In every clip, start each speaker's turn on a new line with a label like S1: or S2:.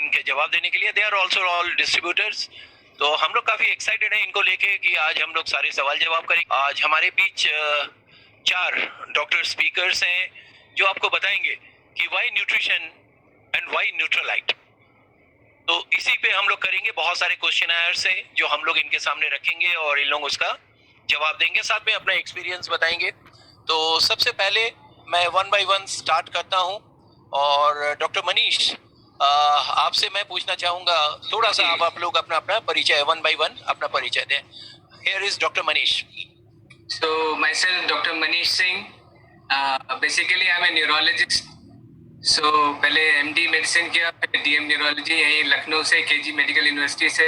S1: इनके जवाब देने के लिए। They are also all distributors. तो हम लोग काफी एक्साइटेड हैं इनको लेके कि आज हम लोग सारे सवाल जवाब करेंगे। आज हमारे बीच 4 डॉक्टर स्पीकर्स हैं जो आपको बताएंगे कि why nutrition and why Nutrilite. तो इसी पे हम लोग करेंगे, बहुत सारे क्वेश्चन आंसर्स हैं जो हम लोग इनके सामने रखेंगे और इन लोग उसका जवाब देंगे, साथ में अपना एक्सपीरियंस बताएंगे। तो सबसे पहले मैं 1 बाय 1 स्टार्ट करता हूं और डॉक्टर मनीष, आपसे मैं पूछना चाहूंगा, थोड़ा सा आप लोग अपना अपना परिचय 1 बाय 1 अपना परिचय दें। Here is doctor Manish.
S2: So myself, Dr. Manish Singh. Basically, I'm a neurologist. So पहले MD मेडिसिन किया, फिर DM न्यूरोलॉजी यहीं लखनऊ से KG मेडिकल यूनिवर्सिटी से।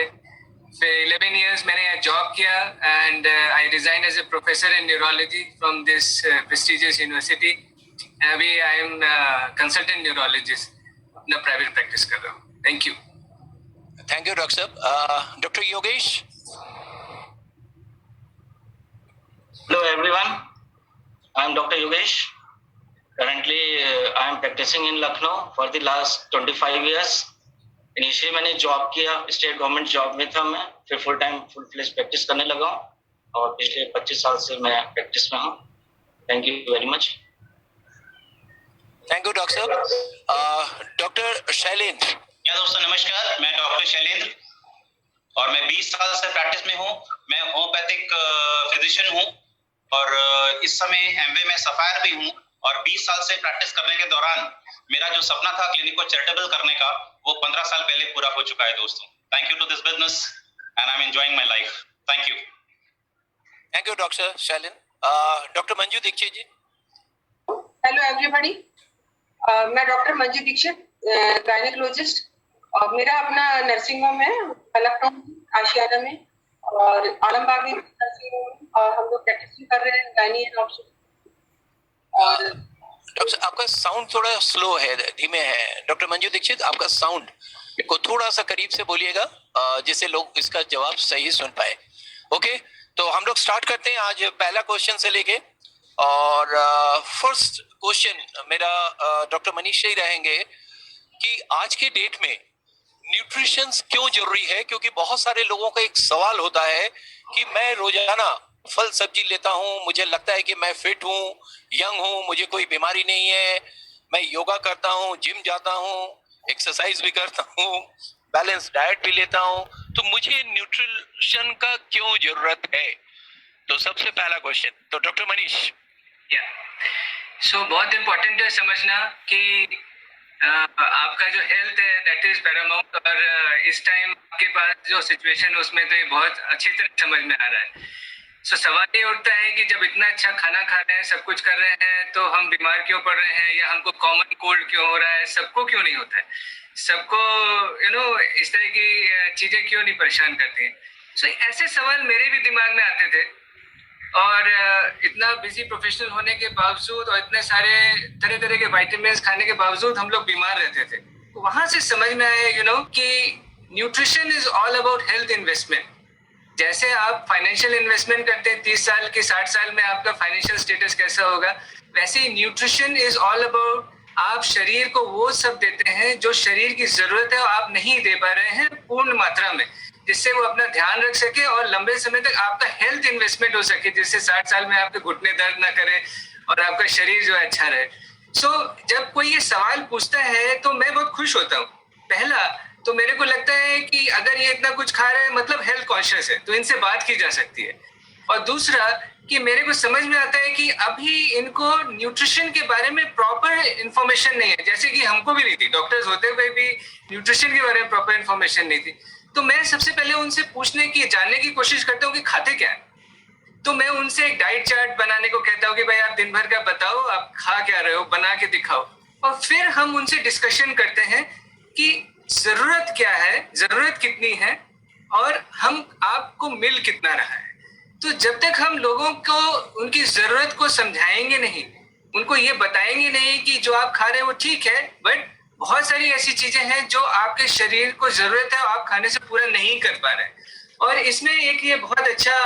S2: फिर 11 years मैंने यहाँ जॉब किया and I resigned as a professor in neurology from this prestigious university. अभी I am consultant neurologist, अपना private practice कर रहा हूँ। Thank you.
S1: Thank you doctor साहब। Doctor Yogesh.
S3: Hello everyone, I am Dr. Yogesh. Currently, I am practicing in Lucknow for the last 25 years. Initially मैंने job किया, state government job में था मैं, फिर फुल फ्लेज प्रैक्टिस करने लगा हूँ और पिछले 25 साल से मैं प्रैक्टिस में हूँ। Thank you very much.
S1: Thank you doctor साहब। डॉक्टर शैलेंद्र।
S4: दोस्तों नमस्कार, मैं डॉक्टर शैलेंद्र और मैं 20 साल से प्रैक्टिस में हूँ। मैं होम्योपैथिक फिजिशियन हूँ और इस समय एमवे में सफायर भी हूँ और 20 साल से प्रैक्टिस करने के दौरान मेरा जो सपना था क्लिनिक को चैरिटेबल करने का, वो 15 साल पहले पूरा हो चुका है दोस्तों। Thank you to this business and I am enjoying my life. Thank you.
S1: Thank you doctor Shailendra. Doctor Manju Dikshit ji.
S5: Hello everybody, मैं डॉक्टर मंजू दीक्षित, गायनेकोलॉजिस्ट, और मेरा अपना नर्सिंग होम है लखनऊ आशियाना में और आलमबाग में नर्सिंग होम, और हम लोग प्रैक्टिस कर रहे हैं गायनी एंड ऑब्स्टेट्रिक्स। और
S1: डॉक्टर आपका साउंड थोड़ा स्लो है, धीमे है। डॉक्टर मंजू दीक्षित, आपका साउंड को थोड़ा सा करीब से बोलिएगा जिससे लोग इसका जवाब सही सुन पाए। ओके, तो हम लोग स्टार्ट करते हैं आज पहला क्वेश्चन से लेके। और फर्स्ट क्वेश्चन मेरा डॉक्टर मनीष से ही रहेंगे कि आज के डेट में न्यूट्रिशन क्यों जरूरी है, क्योंकि बहुत सारे लोगों का एक सवाल होता है कि मैं रोजाना फल सब्जी लेता हूँ, मुझे लगता है कि मैं फिट हूँ, यंग हूँ, मुझे कोई बीमारी नहीं है, मैं योगा करता हूँ, जिम जाता हूँ, एक्सरसाइज भी करता हूँ, बैलेंस डाइट भी लेता हूँ, तो मुझे न्यूट्रिशन का क्यों जरूरत है? तो सबसे पहला क्वेश्चन तो डॉक्टर मनीष।
S2: सो बहुत इम्पोर्टेंट है समझना कि आपका जो हेल्थ है दैट इज पैरामाउंट, और इस टाइम आपके पास जो सिचुएशन है उसमें तो ये बहुत अच्छी तरह समझ में आ रहा है। सो सवाल ये उठता है कि जब इतना अच्छा खाना खा रहे हैं, सब कुछ कर रहे हैं, तो हम बीमार क्यों पड़ रहे हैं, या हमको कॉमन कोल्ड क्यों हो रहा है? सबको क्यों नहीं होता है? सबको इस तरह की चीजें क्यों नहीं परेशान करती हैं? सो ऐसे सवाल मेरे भी दिमाग में आते थे, और इतना बिजी प्रोफेशनल होने के बावजूद और इतने सारे तरह तरह के विटामिन खाने के बावजूद हम लोग बीमार रहते थे। तो वहां से समझ में आया कि nutrition is all about health investment. जैसे आप फाइनेंशियल इन्वेस्टमेंट करते हैं 30 साल के 60 साल में आपका फाइनेंशियल स्टेटस कैसा होगा, वैसे ही न्यूट्रिशन इज ऑल अबाउट आप शरीर को वो सब देते हैं जो शरीर की जरूरत है और आप नहीं दे पा रहे हैं पूर्ण मात्रा में, जिससे वो अपना ध्यान रख सके और लंबे समय तक आपका हेल्थ इन्वेस्टमेंट हो सके, जिससे 60 साल में आपके घुटने दर्द ना करे और आपका शरीर जो है अच्छा रहे। जब कोई ये सवाल पूछता है तो मैं बहुत खुश होता हूँ। पहला तो मेरे को लगता है कि अगर ये इतना कुछ खा रहे हैं मतलब हेल्थ कॉन्शियस है, तो इनसे बात की जा सकती है। और दूसरा कि मेरे को समझ में आता है कि अभी इनको न्यूट्रिशन के बारे में प्रॉपर इन्फॉर्मेशन नहीं है, जैसे कि हमको भी नहीं थी, डॉक्टर्स होते हुए भी न्यूट्रिशन के बारे में प्रॉपर इन्फॉर्मेशन नहीं थी। तो मैं सबसे पहले उनसे पूछने की जानने की कोशिश करता हूँ कि खाते क्या है। तो मैं उनसे एक डाइट चार्ट बनाने को कहता हूँ कि भाई आप दिन भर का बताओ, आप खा क्या रहे हो, बना के दिखाओ। और फिर हम उनसे डिस्कशन करते हैं कि जरूरत क्या है, जरूरत कितनी है, और हम आपको मिल कितना रहा है। तो जब तक हम लोगों को उनकी जरूरत को समझाएंगे नहीं, उनको ये बताएंगे नहीं कि जो आप खा रहे हैं वो ठीक है, बट बहुत सारी ऐसी चीजें हैं जो आपके शरीर को जरूरत है और आप खाने से पूरा नहीं कर पा रहे हैं। और इसमें एक ये बहुत अच्छा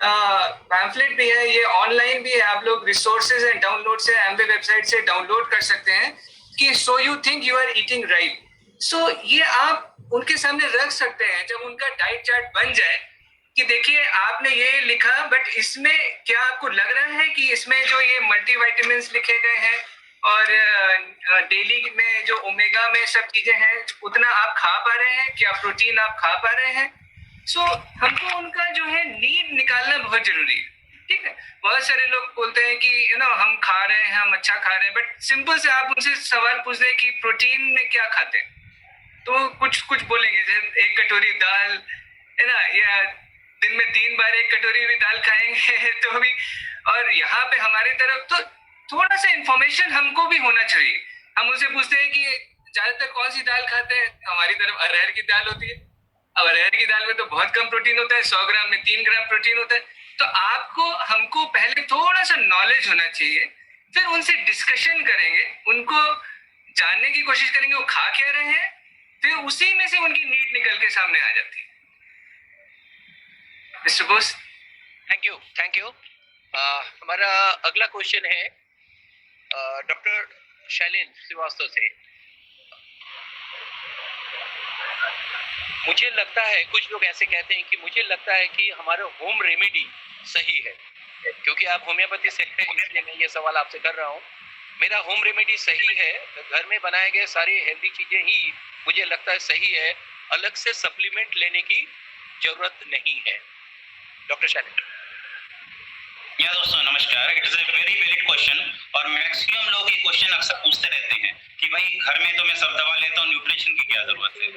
S2: पैम्फलेट भी है, ये ऑनलाइन भी है, आप लोग रिसोर्सेज एंड डाउनलोड से एमवे वेबसाइट से डाउनलोड कर सकते हैं कि so you think you are eating right. सो ये आप उनके सामने रख सकते हैं जब उनका डाइट चार्ट बन जाए कि देखिए आपने ये लिखा, बट इसमें क्या आपको लग रहा है कि इसमें जो ये मल्टीविटामिन लिखे गए हैं और डेली में जो ओमेगा में सब चीजें हैं उतना आप खा पा रहे हैं, क्या प्रोटीन आप खा पा रहे हैं? सो हमको उनका जो है नीड निकालना बहुत जरूरी है, ठीक है। बहुत सारे लोग बोलते हैं कि हम खा रहे हैं, हम अच्छा खा रहे हैं, बट सिंपल से आप उनसे सवाल पूछ दें कि प्रोटीन में क्या खाते हैं, तो कुछ कुछ बोलेंगे जैसे 1 कटोरी दाल, है ना, या दिन में 3 बार 1 कटोरी भी दाल खाएंगे तो भी। और यहाँ पे हमारी तरफ तो थोड़ा सा इंफॉर्मेशन हमको भी होना चाहिए। हम उनसे पूछते हैं कि ज्यादातर कौन सी दाल खाते हैं, हमारी तरफ अरहर की दाल होती है। अब अरहर की दाल में तो बहुत कम प्रोटीन होता है, 100 ग्राम में 3 ग्राम प्रोटीन होता है। तो आपको हमको पहले थोड़ा सा नॉलेज होना चाहिए, फिर उनसे डिस्कशन करेंगे, उनको जानने की कोशिश करेंगे वो खा क्या रहे हैं, फिर उसी में से उनकी नीड निकल के सामने आ जाती है। Mister Bose,
S1: thank you. हमारा अगला क्वेश्चन है डॉक्टर शैलेंद्र श्रीवास्तव से। मुझे लगता है, कुछ लोग ऐसे कहते हैं कि मुझे लगता है कि हमारा होम रेमेडी सही है, क्योंकि आप होम्योपैथी से हैं इसलिए मैं ये सवाल आपसे कर रहा हूँ। मेरा होम रेमेडी सही है, घर में बनाए गए सारी हेल्दी चीजें ही मुझे लगता है सही है, अलग से सप्लीमेंट लेने की जरूरत नहीं है। डॉक्टर शैलेंद्र।
S4: या दोस्तों नमस्कार, it is a very valid question और मैक्सिमम लोग ये क्वेश्चन अक्सर पूछते रहते हैं कि भाई घर में तो मैं सब दवा लेता हूँ, न्यूट्रिशन की क्या जरूरत है।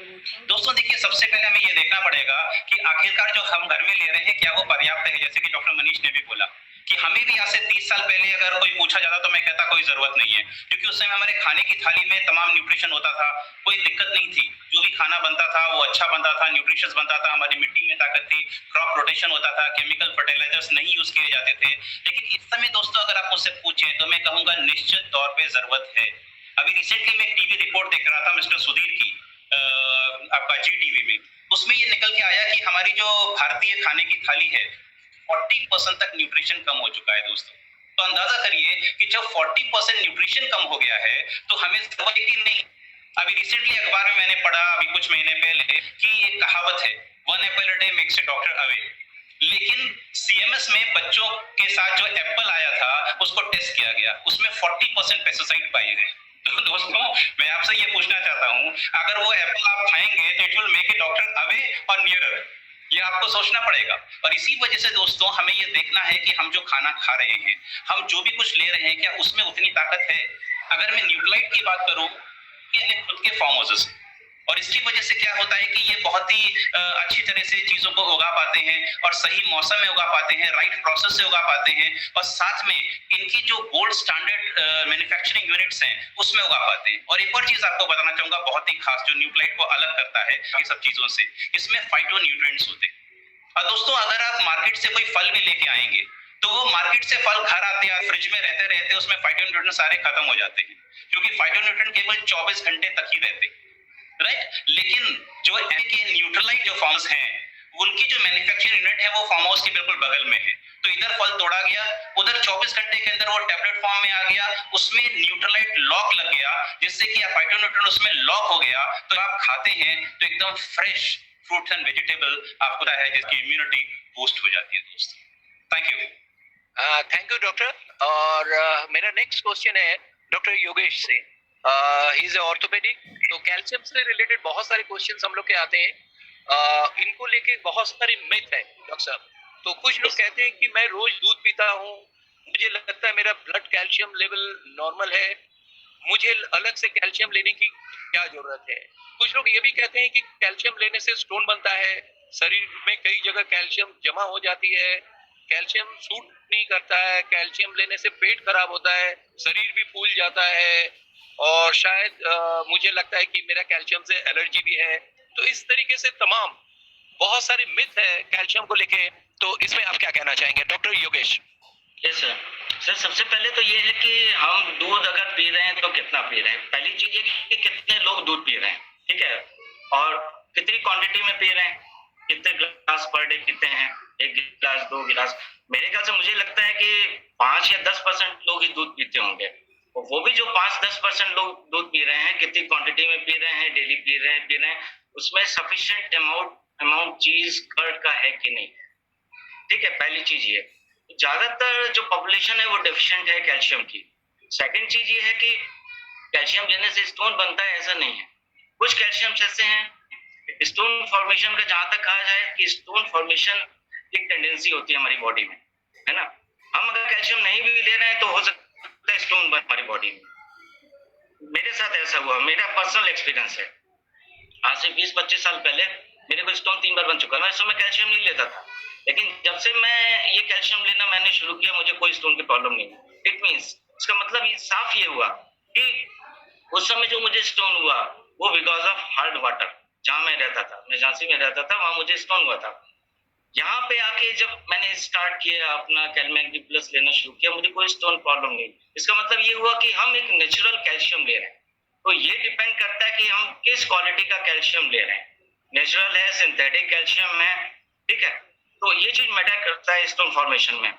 S4: दोस्तों देखिए, सबसे पहले हमें ये देखना पड़ेगा कि आखिरकार जो हम घर में ले रहे हैं क्या वो पर्याप्त है। जैसे कि डॉक्टर मनीष ने भी बोला कि हमें भी आज से 30 साल पहले अगर कोई पूछा जाता तो मैं कहता कोई जरूरत नहीं है, क्योंकि उस समय हमारे खाने की थाली में तमाम न्यूट्रिशन होता था, कोई दिक्कत नहीं थी। जो भी खाना बनता था वो अच्छा बनता था, न्यूट्रिशियस बनता था, हमारी मिट्टी में ताकत थी, क्रॉप रोटेशन होता था, केमिकल फर्टिलाइजर्स नहीं यूज किए जाते थे। लेकिन इस समय दोस्तों अगर आप मुझसे पूछें तो मैं कहूंगा निश्चित तौर पे जरूरत है। अभी रिसेंटली मैं टीवी रिपोर्ट देख रहा था मिस्टर सुधीर की, आपका जी टीवी में, उसमें ये निकल के आया कि हमारी जो भारतीय खाने की थाली है 40% तक न्यूट्रिशन कम हो चुका है दोस्तों। तो अंदाजा करिए कि जब 40% न्यूट्रिशन कम हो गया है तो हमें दवाई की नहीं। अभी रिसेंटली अखबार में मैंने पढ़ा अभी कुछ महीने पहले कि एक कहावत है, 1 Apple a day makes a doctor away. लेकिन सीएमएस में बच्चों के साथ जो एप्पल आया था उसको टेस्ट किया गया, उसमें 40% पेस्टिसाइड पाए गए। तो दोस्तों मैं आपसे ये पूछना चाहता हूँ, अगर वो एप्पल आप खाएंगे तो it will make a doctor away और नियरर, ये आपको सोचना पड़ेगा। और इसी वजह से दोस्तों हमें ये देखना है कि हम जो खाना खा रहे हैं, हम जो भी कुछ ले रहे हैं, क्या उसमें उतनी ताकत है। अगर मैं न्यूट्राइट की बात करूं, ये खुद के फार्म हाउसेस, और इसकी वजह से क्या होता है कि ये बहुत ही अच्छी तरह से चीजों को उगा पाते हैं और सही मौसम में उगा पाते हैं, राइट प्रोसेस से उगा पाते हैं, और साथ में इनकी जो गोल्ड स्टैंडर्ड मैन्युफैक्चरिंग यूनिट्स हैं उसमें उगा पाते हैं। और एक और चीज आपको बताना चाहूंगा बहुत ही खास, जो न्यूक्लाइट को अलग करता है बाकी सब चीजों से, इसमें फाइटोन्यूट्रिएंट्स होते हैं। और दोस्तों अगर आप मार्केट से कोई फल भी लेके आएंगे तो वो मार्केट से फल घर आते हैं फ्रिज में रहते रहते उसमें फाइटोन्यूट्रिएंट्स सारे खत्म हो जाते हैं, क्योंकि फाइटोन्यूट्रिएंट केवल 24 घंटे तक ही रहते हैं, राइट। लेकिन जो के न्यूट्रलाइट जो फॉर्म्स हैं उनकी जो मैन्युफैक्चरिंग यूनिट है वो फार्म हाउस के बिल्कुल बगल में है। तो इधर फल तोड़ा गया, उधर 24 घंटे के अंदर वो टैबलेट फॉर्म में आ गया, उसमें न्यूट्रलाइट लॉक लग गया, जिससे कि फाइटोन्यूट्रिएंट उसमें लॉक हो गया। तो आप खाते हैं तो एकदम फ्रेश फ्रूट्स एंड वेजिटेबल आपको पता है जिसकी इम्यूनिटी बूस्ट हो जाती है दोस्तों। Thank you.
S1: Thank you doctor. और मेरा नेक्स्ट क्वेश्चन है डॉक्टर योगेश से। ही इज ऑर्थोपेडिक, तो कैल्शियम से रिलेटेड बहुत सारे क्वेश्चंस हम लोग के आते हैं, इनको लेके बहुत सारे मिथ है डॉक्टर साहब। तो कुछ लोग कहते हैं कि मैं रोज दूध पीता हूँ, मुझे लगता है मेरा ब्लड कैल्शियम लेवल नॉर्मल है, मुझे अलग से कैल्शियम लेने की क्या जरूरत है। कुछ लोग ये भी कहते हैं कि कैल्शियम लेने से स्टोन बनता है, शरीर में कई जगह कैल्शियम जमा हो जाती है, कैल्शियम सूट नहीं करता है, कैल्शियम लेने से पेट खराब होता है, शरीर भी फूल जाता है, और शायद मुझे लगता है कि मेरा कैल्शियम से एलर्जी भी है। तो इस तरीके से तमाम बहुत सारे मिथ है कैल्शियम को लेके, तो इसमें आप क्या कहना चाहेंगे doctor Yogesh?
S3: Yes sir. Sir सबसे पहले तो ये है कि हम दूध अगर पी रहे हैं तो कितना पी रहे हैं। पहली चीज ये कि कितने लोग दूध पी रहे हैं, ठीक है, और कितनी क्वांटिटी में पी रहे हैं, कितने ग्लास पर डे पीते हैं, 1 गिलास 2 गिलास। मेरे ख्याल से मुझे लगता है कि 5 या 10% लोग ही दूध पीते होंगे तो वो भी जो 5-10% लोग दूध पी रहे हैं, कितनी क्वांटिटी में पी रहे हैं, डेली पी रहे हैं, उसमें सफिशिएंट अमाउंट चीज कर्ड का है कि नहीं। ठीक है, पहली चीज ये। ज्यादातर जो पॉपुलेशन है वो डेफिशिएंट है कैल्शियम की। सेकंड चीज ये है कि कैल्शियम लेने से स्टोन बनता है ऐसा नहीं है। कुछ कैल्शियम ऐसे हैं, स्टोन फॉर्मेशन का जहां तक कहा जाए कि स्टोन फॉर्मेशन एक टेंडेंसी होती है हमारी बॉडी में, है ना। हम अगर कैल्शियम नहीं भी ले रहे हैं तो हो सकता है स्टोन बन हमारी बॉडी में। मेरे साथ ऐसा हुआ, मेरा पर्सनल एक्सपीरियंस है। आज से 20-25 साल पहले मेरे को स्टोन 3 बार बन चुका। मैं इस समय कैल्शियम नहीं लेता था, लेकिन जब से मैं ये कैल्शियम लेना मैंने शुरू किया, मुझे कोई स्टोन की प्रॉब्लम नहीं है। इट मीन्स, इसका मतलब ये साफ ये हुआ कि उस समय जो मुझे स्टोन हुआ वो बिकॉज ऑफ हार्ड वाटर। जहां मैं रहता था, मैं झांसी में रहता था, वहां मुझे स्टोन हुआ था। यहाँ पे आके जब मैंने स्टार्ट किया अपना कैलमैक डी प्लस लेना शुरू किया, मुझे कोई स्टोन प्रॉब्लम नहीं। इसका मतलब ये हुआ कि हम एक नेचुरल कैल्शियम ले रहे हैं। तो ये डिपेंड करता है कि हम किस क्वालिटी का कैल्शियम ले रहे हैं, नेचुरल है, सिंथेटिक कैल्शियम है, ठीक है। तो ये चीज मैटर करता है स्टोन फॉर्मेशन में।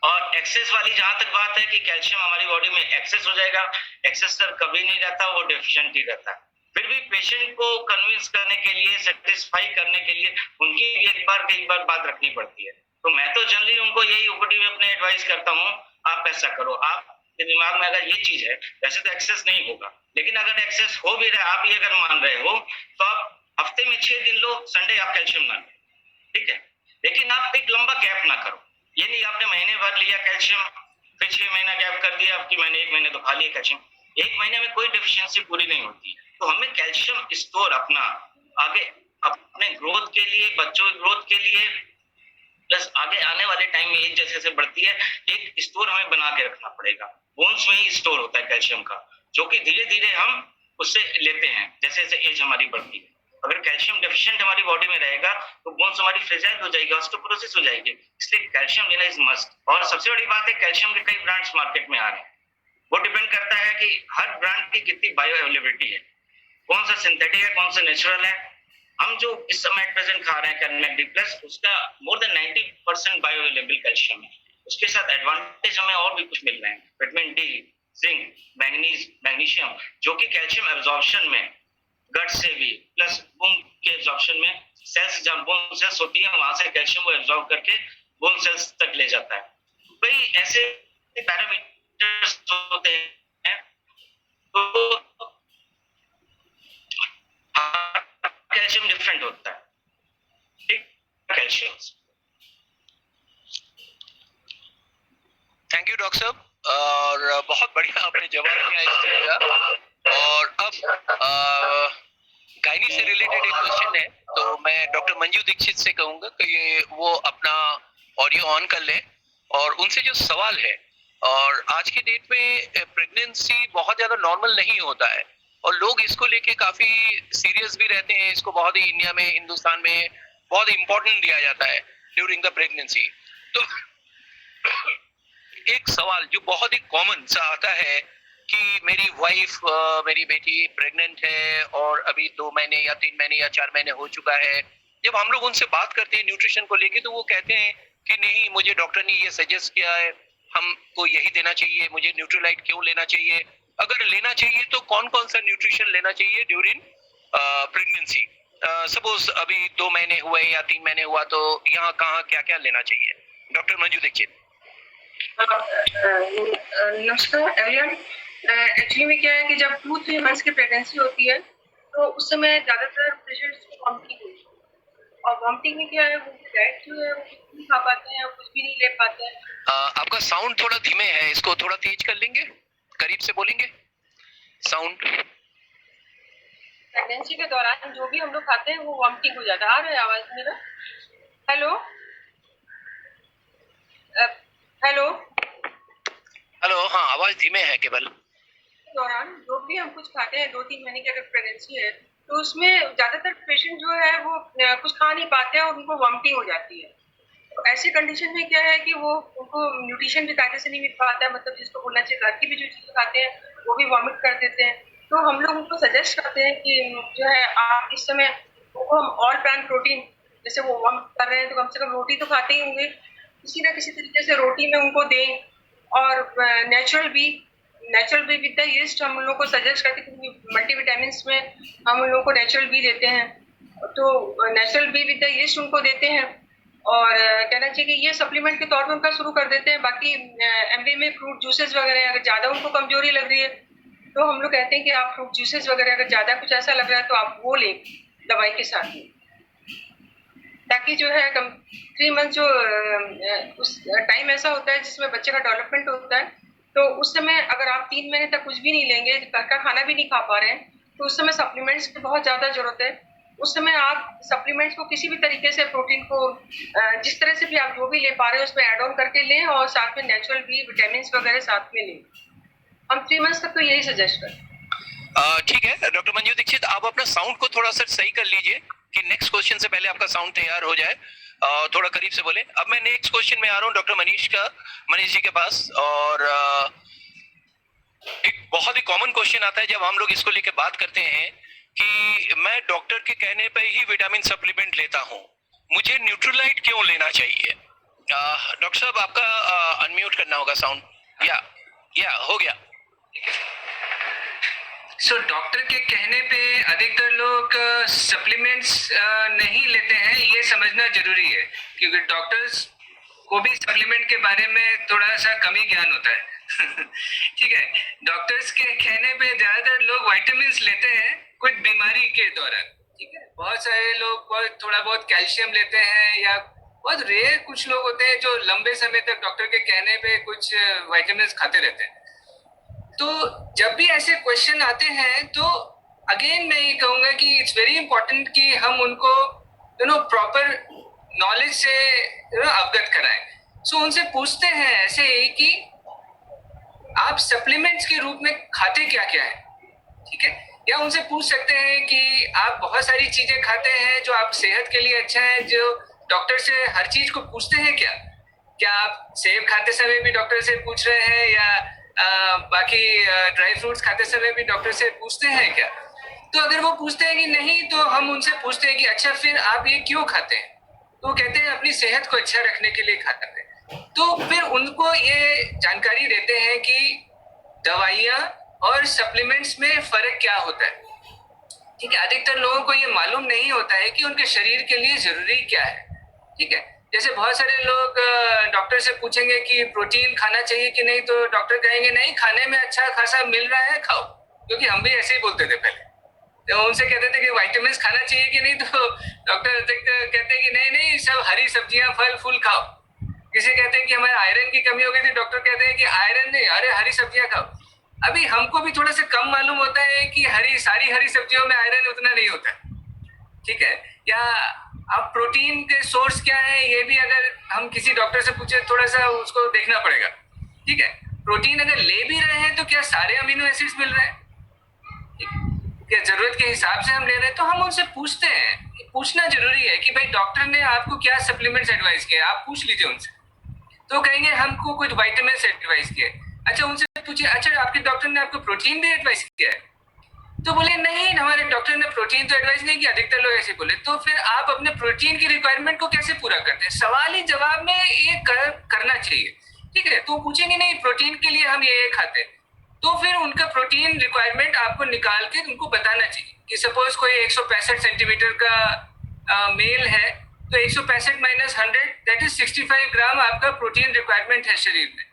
S3: और एक्सेस वाली जहां तक बात है कि कैल्शियम हमारी बॉडी में एक्सेस हो जाएगा, एक्सेस सर कभी नहीं रहता, वो डेफिशिएंट ही रहता है। फिर भी पेशेंट को कन्विंस करने के लिए, सेटिस्फाई करने के लिए उनकी भी कई बार बात रखनी पड़ती है। तो मैं तो जनरली उनको यही ओपीडी में अपने एडवाइस करता हूँ, आप ऐसा करो, आपके दिमाग में अगर ये चीज है, वैसे तो एक्सेस नहीं होगा, लेकिन अगर एक्सेस हो भी रहा है, आप ये अगर मान रहे हो, तो आप हफ्ते में 6 दिन लो, संडे आप कैल्शियम ना लें, ठीक है। लेकिन आप एक लंबा गैप ना करो। ये नहीं आपने महीने भर लिया कैल्शियम, फिर 6 महीना गैप कर दिया, आपकी मैंने 1 महीने तो खा लिया कैल्शियम। 1 महीने में कोई डेफिशिएंसी पूरी नहीं होती। तो हमें कैल्शियम स्टोर अपना आगे अपने ग्रोथ के लिए, बच्चों की ग्रोथ के लिए, प्लस आगे आने वाले टाइम में एज जैसे जैसे बढ़ती है, एक स्टोर हमें बना के रखना पड़ेगा। बोन्स में ही स्टोर होता है कैल्शियम का, जो कि धीरे धीरे हम उससे लेते हैं जैसे जैसे एज हमारी बढ़ती है। अगर कैल्शियम डेफिशिएंट हमारी बॉडी में रहेगा तो बोन्स हमारी फ्रेजाइल हो जाएगी, ऑस्टियोपोरोसिस हो जाएगी। इसलिए कैल्शियम लेना इज मस्ट। और सबसे बड़ी बात है, कैल्शियम के कई ब्रांड्स मार्केट में आ रहे हैं। वो डिपेंड करता है कि हर ब्रांड की कितनी बायो अवेलेबिलिटी है, कौन सा सिंथेटिक है, कौन सा नेचुरल है। हम जो इस समय एट प्रेजेंट खा रहे हैं कैलमैक डी प्लस, उसका more than 90% bio available calcium है। उसके साथ एडवांटेज हमें और भी कुछ मिल रहे हैं, vitamin D, zinc, manganese, magnesium, जो कि कैल्शियम एब्जॉर्प्शन में गट से भी, प्लस बोन के एब्जॉर्प्शन में, सेल्स जहां बोन सेल्स होती है वहां से कैल्शियम को एब्जॉर्ब करके बोन सेल्स तक ले जाता है। कई ऐसे पैरामीटर्स होते हैं तो कैल्शियम डिफरेंट होता है, ठीक, कैल्शियम।
S1: थैंक यू डॉक्टर साहब, और बहुत बढ़िया आपने जवाब दिया इस चीज का। और अब गायनी से रिलेटेड एक क्वेश्चन है, तो मैं डॉक्टर मंजू दीक्षित से कहूंगा कि ये वो अपना ऑडियो ऑन कर लें और उनसे जो सवाल है, और आज की डेट में प्रेगनेंसी बहुत ज्यादा नॉर्मल नहीं होता है और लोग इसको लेके काफी सीरियस भी रहते हैं। इसको बहुत ही इंडिया में, हिंदुस्तान में बहुत इंपॉर्टेंट दिया जाता है ड्यूरिंग द प्रेगनेंसी। तो एक सवाल जो बहुत ही कॉमन सा आता है कि मेरी वाइफ, मेरी बेटी प्रेग्नेंट है और अभी 2 महीने या 3 महीने या 4 महीने हो चुका है। जब हम लोग उनसे बात करते हैं न्यूट्रिशन को लेके, तो वो कहते हैं कि नहीं, मुझे डॉक्टर ने ये सजेस्ट किया है, हमको यही देना चाहिए, मुझे न्यूट्रीलाइट क्यों लेना चाहिए, अगर लेना चाहिए तो कौन कौन सा न्यूट्रिशन लेना चाहिए ड्यूरिंग प्रेगनेंसी। सपोज अभी 2 महीने हुए या 3 महीने हुआ, तो यहाँ कहाँ क्या क्या लेना चाहिए। डॉक्टर मंजू दीक्षित।
S5: नमस्कार एवरीवन। एक्चुअली में क्या है कि जब 2-3 मंथ्स की प्रेगनेंसी होती है तो उस समय ज्यादातर पेशेंट्स को वॉमिटिंग होती है, और वॉमिटिंग में क्या है, वो डाइट जो है वो कुछ नहीं खा पाते हैं, कुछ भी नहीं ले पाते हैं।
S1: आपका साउंड थोड़ा धीमे है, इसको थोड़ा तेज कर लेंगे, करीब से बोलेंगे साउंड।
S5: प्रेगनेंसी के दौरान जो भी हम लोग खाते हैं वो वॉमिटिंग हो जाता है। आ रहा है आवाज मेरा? हेलो हेलो
S1: हेलो, हाँ आवाज धीमे है केवल।
S5: दौरान जो भी हम कुछ खाते हैं, 2-3 महीने की अगर प्रेगनेंसी है तो उसमें ज्यादातर पेशेंट जो है वो कुछ खा नहीं पाते हैं और उनको वॉमिटिंग हो जाती है। तो ऐसी कंडीशन में क्या है कि वो उनको न्यूट्रिशन भी कायदे से नहीं मिल पाता है, मतलब जिसको बोलना चाहिए, घर की भी जो चीजें खाते हैं वो भी वॉमिट कर देते हैं। तो हम लोग उनको सजेस्ट करते हैं कि जो है आप इस समय उनको हम ऑल प्लांट प्रोटीन, जैसे वो वॉमिट कर रहे हैं तो कम से कम रोटी तो खाते ही होंगे, किसी ना किसी तरीके से रोटी में उनको दें, और नेचुरल भी natural be with the yeast हम उन लोगों को सजेस्ट करते हैं, क्योंकि मल्टीविटामिन में हम उन लोगों को नेचुरल बी देते हैं, तो natural be with the yeast उनको देते हैं। और कहना चाहिए कि ये सप्लीमेंट के तौर पर उनका शुरू कर देते हैं। बाकी एमबी में फ्रूट जूसेस वगैरह अगर ज़्यादा उनको कमजोरी लग रही है तो हम लोग कहते हैं कि आप फ्रूट जूसेस वगैरह अगर ज़्यादा कुछ ऐसा लग रहा है तो आप वो लें दवाई के साथ में, ताकि जो है 3 मंथ जो उस टाइम ऐसा होता है जिसमें बच्चे का डेवलपमेंट होता है, तो उस समय अगर आप 3 महीने तक कुछ भी नहीं लेंगे, घर का खाना भी नहीं खा पा रहे हैं, तो उस समय सप्लीमेंट्स की बहुत ज़्यादा जरूरत है। उस समय आप सप्लीमेंट्स को किसी भी तरीके से प्रोटीन को जिस तरह से भी आप जो भी ले पा रहे हो उसमें ऐड ऑन करके लें, और साथ में नेचुरल भी विटामिन वगैरह साथ में लें। हम 3 मंथ्स तक तो यही सजेस्ट करते।
S1: ठीक है डॉक्टर मंजू दीक्षित, आप अपना साउंड को थोड़ा सा सही कर लीजिए कि नेक्स्ट क्वेश्चन से पहले आपका साउंड तैयार हो जाए। थोड़ा करीब से बोले। अब मैं नेक्स्ट क्वेश्चन में आ रहा हूँ डॉक्टर मनीष जी के पास, और एक बहुत ही कॉमन क्वेश्चन आता है जब हम लोग इसको लेके बात करते हैं कि मैं डॉक्टर के कहने पे ही विटामिन सप्लीमेंट लेता हूँ, मुझे न्यूट्रोलाइट क्यों लेना चाहिए? डॉक्टर साहब आपका अनम्यूट करना होगा साउंड। या हो गया।
S2: सो डॉक्टर के कहने पे अधिकतर लोग सप्लीमेंट्स नहीं लेते हैं, ये समझना जरूरी है, क्योंकि डॉक्टर्स को भी सप्लीमेंट के बारे में थोड़ा सा कमी ज्ञान होता है। ठीक है, डॉक्टर्स के कहने पे ज्यादातर लोग विटामिन्स लेते हैं कुछ बीमारी के दौरान। ठीक है, बहुत सारे लोग थोड़ा बहुत कैल्शियम लेते हैं, या बहुत रेयर कुछ लोग होते हैं जो लंबे समय तक डॉक्टर के कहने पे कुछ विटामिन्स खाते रहते हैं। तो जब भी ऐसे क्वेश्चन आते हैं तो अगेन मैं ये कहूंगा कि इट्स वेरी इंपॉर्टेंट कि हम उनको प्रॉपर नॉलेज से अवगत कराएं। सो उनसे पूछते हैं ऐसे ही कि आप सप्लीमेंट्स के रूप में खाते क्या क्या है, ठीक है, या उनसे पूछ सकते हैं कि आप बहुत सारी चीजें खाते हैं जो आप सेहत के लिए अच्छा है, जो डॉक्टर से हर चीज को पूछते हैं क्या आप सेब खाते समय भी डॉक्टर से पूछ रहे हैं, या बाकी ड्राई फ्रूट्स खाते समय भी डॉक्टर से पूछते हैं क्या? तो अगर वो पूछते हैं कि नहीं, तो हम उनसे पूछते हैं कि अच्छा फिर आप ये क्यों खाते हैं? तो कहते हैं अपनी सेहत को अच्छा रखने के लिए खाते हैं। तो फिर उनको ये जानकारी देते हैं कि दवाइयाँ और सप्लीमेंट्स में फर्क क्या होता है। ठीक है, अधिकतर लोगों को ये मालूम नहीं होता है कि उनके शरीर के लिए जरूरी क्या है। ठीक है, जैसे बहुत सारे लोग डॉक्टर से पूछेंगे कि प्रोटीन खाना चाहिए कि नहीं, तो डॉक्टर कहेंगे नहीं, खाने में अच्छा खासा मिल रहा है, खाओ। क्योंकि हम भी ऐसे ही बोलते थे पहले, तो उनसे कहते थे कि विटामिन्स खाना चाहिए कि नहीं, तो डॉक्टर कहते हैं कि नहीं नहीं, सब हरी सब्जियां फल फूल खाओ। किसी कहते हैं कि हमारे आयरन की कमी हो गई थी, डॉक्टर कहते हैं कि आयरन नहीं, अरे हरी सब्जियां खाओ। अभी हमको भी थोड़ा सा कम मालूम होता है कि सारी हरी सब्जियों में आयरन उतना नहीं होता है। ठीक है, या अब प्रोटीन के सोर्स क्या है, ये भी अगर हम किसी डॉक्टर से पूछे थोड़ा सा उसको देखना पड़ेगा। ठीक है, प्रोटीन अगर ले भी रहे हैं तो क्या सारे अमीनो एसिड्स मिल रहे हैं, क्या जरूरत के हिसाब से हम ले रहे हैं? तो हम उनसे पूछते हैं, पूछना जरूरी है कि भाई डॉक्टर ने आपको क्या सप्लीमेंट्स एडवाइस किया, आप पूछ लीजिए उनसे। तो कहेंगे हमको कुछ विटामिन एडवाइस किए। अच्छा, उनसे पूछिए अच्छा आपके डॉक्टर ने आपको प्रोटीन भी एडवाइस किया है? तो बोले नहीं, हमारे डॉक्टर ने प्रोटीन तो एडवाइस नहीं किया। अधिकतर लोग ऐसे बोले। तो फिर आप अपने प्रोटीन की रिक्वायरमेंट को कैसे पूरा करते हैं? सवाल ही जवाब में ये करना चाहिए। ठीक है, तो पूछेंगे नहीं प्रोटीन के लिए हम ये खाते हैं, तो फिर उनका प्रोटीन रिक्वायरमेंट आपको निकाल के उनको बताना चाहिए कि सपोज कोई 165 सेंटीमीटर का मेल है, तो 165 माइनस 100 दैट इज 65 ग्राम आपका प्रोटीन रिक्वायरमेंट है शरीर में।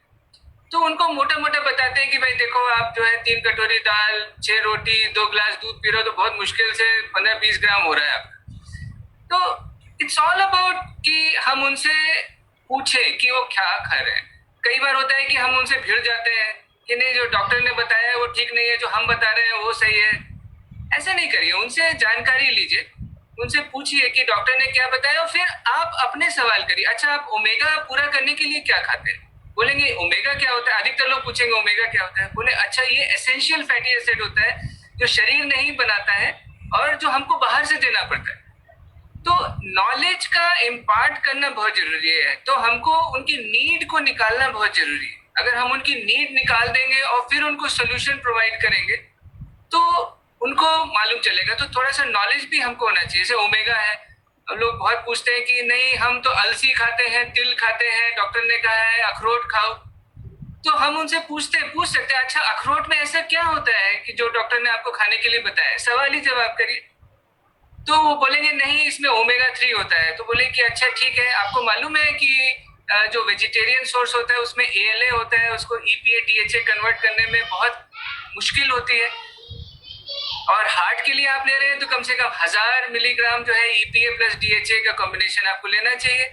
S2: तो उनको मोटा मोटा बताते हैं कि भाई देखो, आप जो है 3 कटोरी दाल, 6 रोटी, 2 ग्लास दूध पी रहे हो, तो बहुत मुश्किल से 15-20 ग्राम हो रहा है आपका। तो इट्स ऑल अबाउट कि हम उनसे पूछे कि वो क्या खा रहे हैं। कई बार होता है कि हम उनसे भिड़ जाते हैं कि नहीं, जो डॉक्टर ने बताया है वो ठीक नहीं है, जो हम बता रहे हैं वो सही है। ऐसा नहीं करिए, उनसे जानकारी लीजिए, उनसे पूछिए कि डॉक्टर ने क्या बताया, और फिर आप अपने सवाल करिए। अच्छा, आप ओमेगा पूरा करने के लिए क्या खाते हैं? बोलेंगे ओमेगा क्या होता है? अधिकतर लोग पूछेंगे ओमेगा क्या होता है? बोले अच्छा, ये एसेंशियल फैटी एसिड होता है जो शरीर नहीं बनाता है और जो हमको बाहर से देना पड़ता है। तो नॉलेज का इम्पार्ट करना बहुत जरूरी है, तो हमको उनकी नीड को निकालना बहुत जरूरी है। अगर हम उनकी नीड निकाल देंगे और फिर उनको सोल्यूशन प्रोवाइड करेंगे तो उनको मालूम चलेगा। तो थोड़ा सा नॉलेज भी हमको होना चाहिए। जैसे ओमेगा है, लोग बहुत पूछते हैं कि नहीं हम तो अलसी खाते हैं, तिल खाते हैं, डॉक्टर ने कहा है अखरोट खाओ। तो हम उनसे पूछ सकते हैं, अच्छा अखरोट में ऐसा क्या होता है कि जो डॉक्टर ने आपको खाने के लिए बताया, सवाल ही जवाब करिए। तो वो बोलेंगे नहीं इसमें ओमेगा 3 होता है, तो बोले कि अच्छा ठीक है, आपको मालूम है कि जो वेजिटेरियन सोर्स होता है उसमें ALA होता है, उसको EPA DHA कन्वर्ट करने में बहुत मुश्किल होती है, और हार्ट के लिए आप ले रहे हैं तो कम से कम 1000 मिलीग्राम जो है EPA प्लस DHA का कॉम्बिनेशन आपको लेना चाहिए।